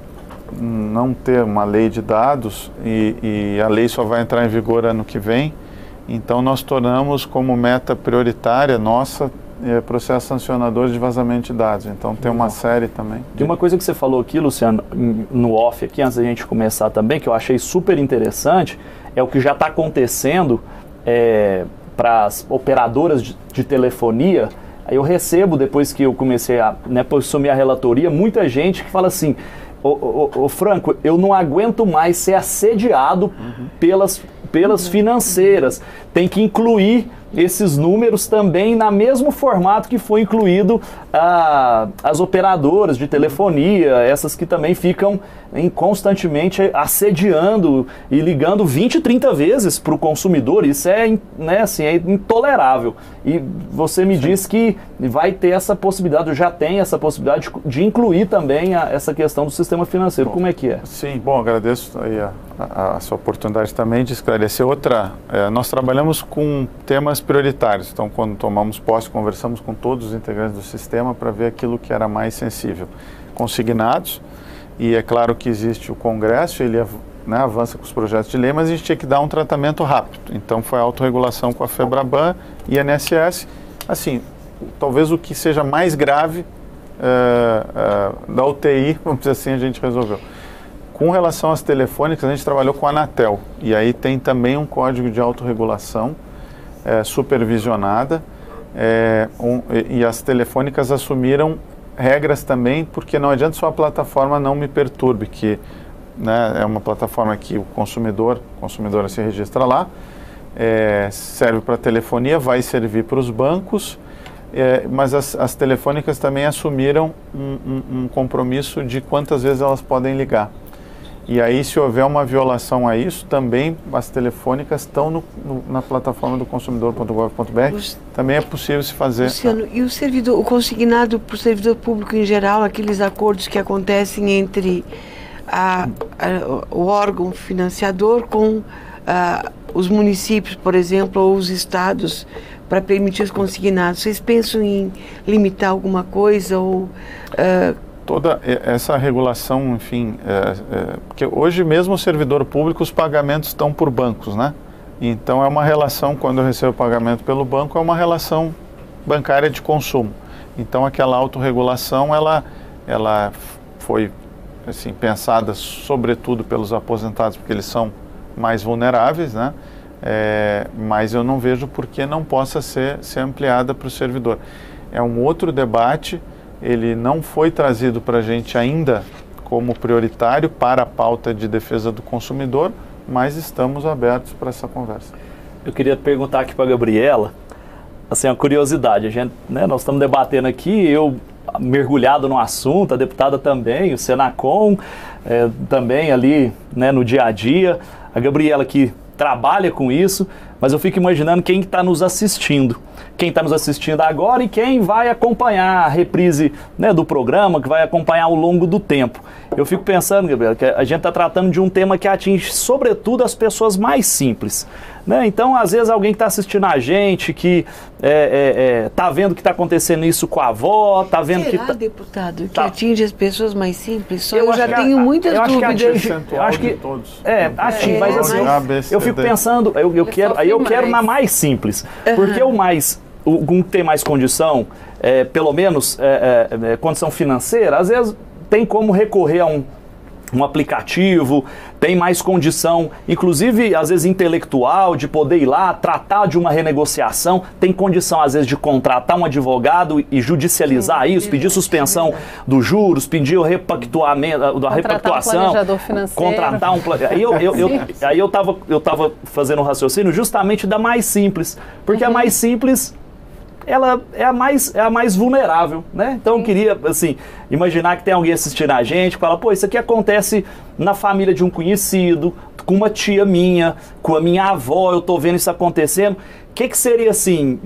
S4: não ter uma lei de dados e a lei só vai entrar em vigor ano que vem. Então nós tornamos como meta prioritária nossa processo sancionador de vazamento de dados. Então tem uma série também.
S2: De uma coisa que você falou aqui, Luciano, no off aqui, antes da gente começar também, que eu achei super interessante, é o que já está acontecendo para as operadoras de telefonia. Eu recebo, depois que eu comecei a assumir a relatoria, muita gente que fala assim: ô Franco, eu não aguento mais ser assediado pelas financeiras. Tem que incluir esses números também no mesmo formato que foi incluído as operadoras de telefonia, essas que também ficam constantemente assediando e ligando 20, 30 vezes para o consumidor. Isso é intolerável. E você me diz que vai ter essa possibilidade, já tem essa possibilidade de incluir também essa questão do sistema financeiro. Como é que é?
S4: Sim, bom, agradeço aí a sua oportunidade também de esclarecer. Nós trabalhamos com temas prioritários. Então, quando tomamos posse, conversamos com todos os integrantes do sistema para ver aquilo que era mais sensível. Consignados, e é claro que existe o Congresso, ele avança com os projetos de lei, mas a gente tinha que dar um tratamento rápido. Então, foi a autorregulação com a FEBRABAN e a INSS. Assim, talvez o que seja mais grave da UTI, vamos dizer assim, a gente resolveu. Com relação às telefônicas, a gente trabalhou com a Anatel, e aí tem também um código de autorregulação supervisionada, e as telefônicas assumiram regras também, porque não adianta só a plataforma Não Me Perturbe, que é uma plataforma que o consumidor se registra lá, serve para telefonia, vai servir para os bancos, mas as telefônicas também assumiram um compromisso de quantas vezes elas podem ligar. E aí, se houver uma violação a isso, também as telefônicas estão na plataforma do consumidor.gov.br. Também é possível se fazer.
S3: Luciano, e o consignado para o servidor público em geral, aqueles acordos que acontecem entre o órgão financiador com os municípios, por exemplo, ou os estados, para permitir os consignados, vocês pensam em limitar alguma coisa ou...
S4: Toda essa regulação, enfim, porque hoje mesmo o servidor público, os pagamentos estão por bancos, né? Então é uma relação, quando eu recebo pagamento pelo banco, é uma relação bancária de consumo. Então aquela autorregulação, ela foi assim, pensada sobretudo pelos aposentados, porque eles são mais vulneráveis, né? mas eu não vejo por que não possa ser ampliada para o servidor. É um outro debate, ele não foi trazido para a gente ainda como prioritário para a pauta de defesa do consumidor, mas estamos abertos para essa conversa.
S2: Eu queria perguntar aqui para a Gabriela, assim, uma curiosidade, nós estamos debatendo aqui, eu mergulhado no assunto, a deputada também, o Senacom, também ali, né, no dia a dia, a Gabriela que trabalha com isso, mas eu fico imaginando quem está nos assistindo. Quem está nos assistindo agora e quem vai acompanhar a reprise, né, do programa, que vai acompanhar ao longo do tempo. Eu fico pensando, Gabriela, que a gente está tratando de um tema que atinge sobretudo as pessoas mais simples, né? Então, às vezes, alguém que está assistindo a gente, que está vendo que está acontecendo isso com a avó, está vendo
S3: Será,
S2: que...
S3: deputado, que atinge as pessoas mais simples? Só eu já
S2: que
S3: tenho muitas dúvidas.
S2: Eu acho que
S4: todos.
S2: atinge, mas assim, eu fico pensando, eu quero na mais simples, porque um que tem mais condição, pelo menos condição financeira, às vezes tem como recorrer a um aplicativo, tem mais condição, inclusive às vezes intelectual, de poder ir lá, tratar de uma renegociação, tem condição às vezes de contratar um advogado e judicializar isso, pedir suspensão dos juros, pedir o repactuamento, da repactuação, contratar um aí eu tava fazendo um raciocínio justamente da mais simples, porque a mais simples ela é a mais vulnerável, né? Então eu queria, assim, imaginar que tem alguém assistindo a gente, que fala, pô, isso aqui acontece na família de um conhecido, com uma tia minha, com a minha avó, eu tô vendo isso acontecendo. O que seria, assim,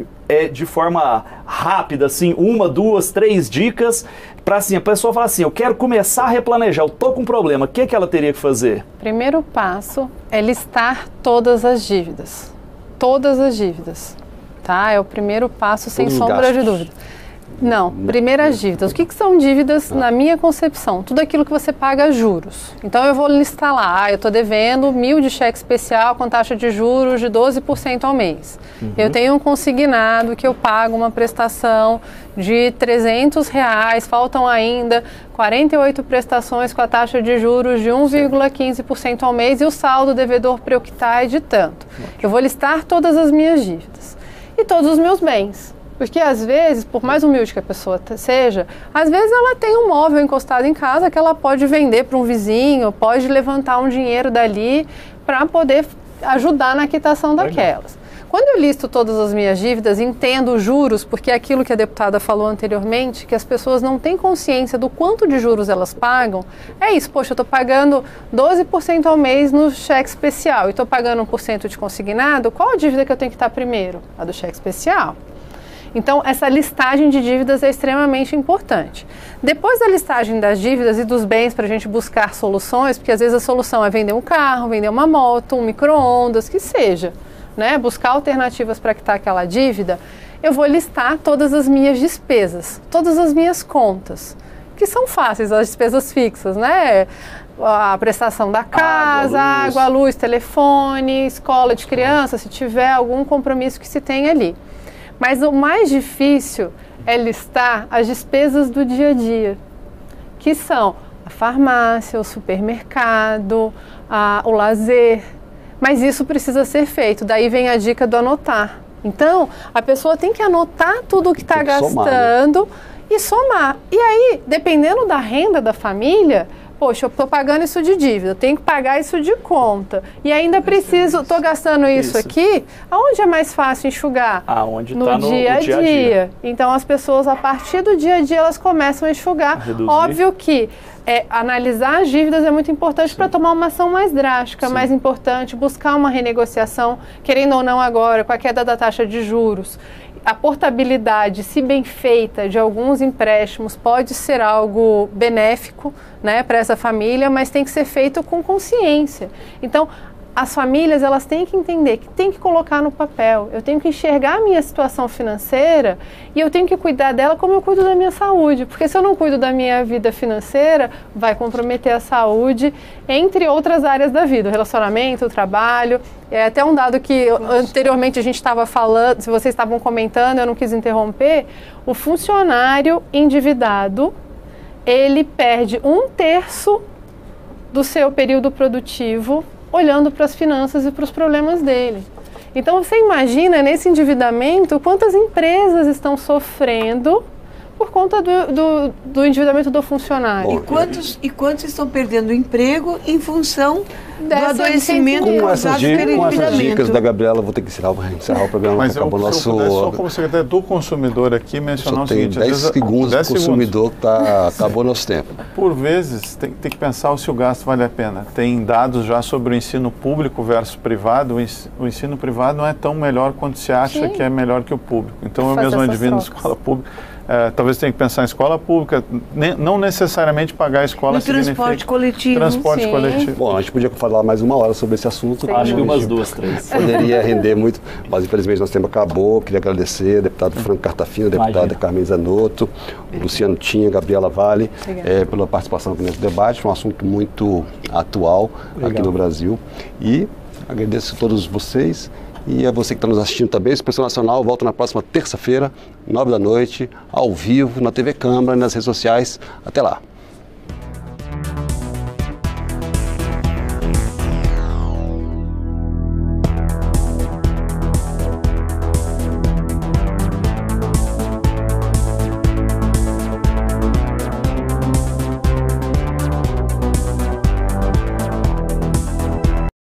S2: de forma rápida, assim, 1, 2, 3 dicas, para assim, a pessoa falar assim, eu quero começar a replanejar, eu tô com um problema, o que ela teria que fazer?
S5: Primeiro passo é listar todas as dívidas. Todas as dívidas. Tá? É o primeiro passo, sem sombra de dúvida. Não, primeiras dívidas. O que são dívidas na minha concepção? Tudo aquilo que você paga juros. Então eu vou listar lá, eu estou devendo 1.000 de cheque especial com taxa de juros de 12% ao mês. Eu tenho um consignado que eu pago uma prestação de R$300, faltam ainda 48 prestações com a taxa de juros de 1,15% ao mês e o saldo devedor para eu quitar é de tanto. Eu vou listar todas as minhas dívidas. E todos os meus bens. Porque às vezes, por mais humilde que a pessoa seja, às vezes ela tem um móvel encostado em casa que ela pode vender para um vizinho, pode levantar um dinheiro dali para poder ajudar na quitação daquelas. Quando eu listo todas as minhas dívidas, entendo os juros, porque é aquilo que a deputada falou anteriormente, que as pessoas não têm consciência do quanto de juros elas pagam, é isso, poxa, eu estou pagando 12% ao mês no cheque especial e estou pagando 1% de consignado, qual a dívida que eu tenho que estar primeiro? A do cheque especial. Então, essa listagem de dívidas é extremamente importante. Depois da listagem das dívidas e dos bens para a gente buscar soluções, porque às vezes a solução é vender um carro, vender uma moto, um micro-ondas, que seja, né? Buscar alternativas para quitar aquela dívida, eu vou listar todas as minhas despesas, todas as minhas contas, que são fáceis, as despesas fixas, né? A prestação da casa, água, luz, telefone, escola de criança, se tiver algum compromisso que se tem ali. Mas o mais difícil é listar as despesas do dia a dia, que são a farmácia, o supermercado, o lazer. Mas isso precisa ser feito, daí vem a dica do anotar. Então, a pessoa tem que anotar tudo o que está gastando, né? E somar. E aí, dependendo da renda da família, poxa, eu estou pagando isso de dívida, eu tenho que pagar isso de conta. E ainda preciso, estou gastando isso aqui, aonde é mais fácil enxugar?
S2: Aonde
S5: no dia a dia. Então, as pessoas, a partir do dia a dia, elas começam a enxugar. Óbvio que analisar as dívidas é muito importante para tomar uma ação mais drástica, mais importante, buscar uma renegociação, querendo ou não agora, com a queda da taxa de juros. A portabilidade, se bem feita, de alguns empréstimos pode ser algo benéfico, né, para essa família, mas tem que ser feito com consciência. Então, as famílias, elas têm que entender que tem que colocar no papel. Eu tenho que enxergar a minha situação financeira e eu tenho que cuidar dela como eu cuido da minha saúde. Porque se eu não cuido da minha vida financeira, vai comprometer a saúde, entre outras áreas da vida. O relacionamento, o trabalho. É até um dado que anteriormente a gente estava falando, se vocês estavam comentando, eu não quis interromper. O funcionário endividado, ele perde 1/3 do seu período produtivo olhando para as finanças e para os problemas dele. Então você imagina nesse endividamento quantas empresas estão sofrendo por conta do endividamento do funcionário.
S3: Bom, e quantos estão perdendo o emprego em função do adoecimento causado pelo endividamento?
S1: Com essas dicas da Gabriela, vou ter que encerrar o programa.
S4: Mas eu só como secretário do consumidor aqui mencionar o seguinte...
S1: 10 segundos para o consumidor, acabou nosso tempo.
S4: Por vezes, tem que pensar se o gasto vale a pena. Tem dados já sobre o ensino público versus privado. O ensino privado não é tão melhor quanto se acha que é melhor que o público. Então, eu mesmo advindo da escola pública. Talvez tenha que pensar em escola pública, não necessariamente pagar a escola
S3: no transporte coletivo.
S4: Transporte coletivo.
S1: Bom, a gente podia falar mais uma hora sobre esse assunto.
S2: Acho que umas 2, 3.
S1: Poderia render muito, mas infelizmente nosso tempo acabou. Queria agradecer ao deputado Franco Cartafino, a deputada Carmen Zanotto, o Luciano Tinha, Gabriela Vale, pela participação aqui nesse debate. Foi um assunto muito atual aqui no Brasil. E agradeço a todos vocês. E a você que está nos assistindo também, esse Expressão Nacional volta na próxima terça-feira, 9 da noite, ao vivo, na TV Câmara e nas redes sociais. Até lá!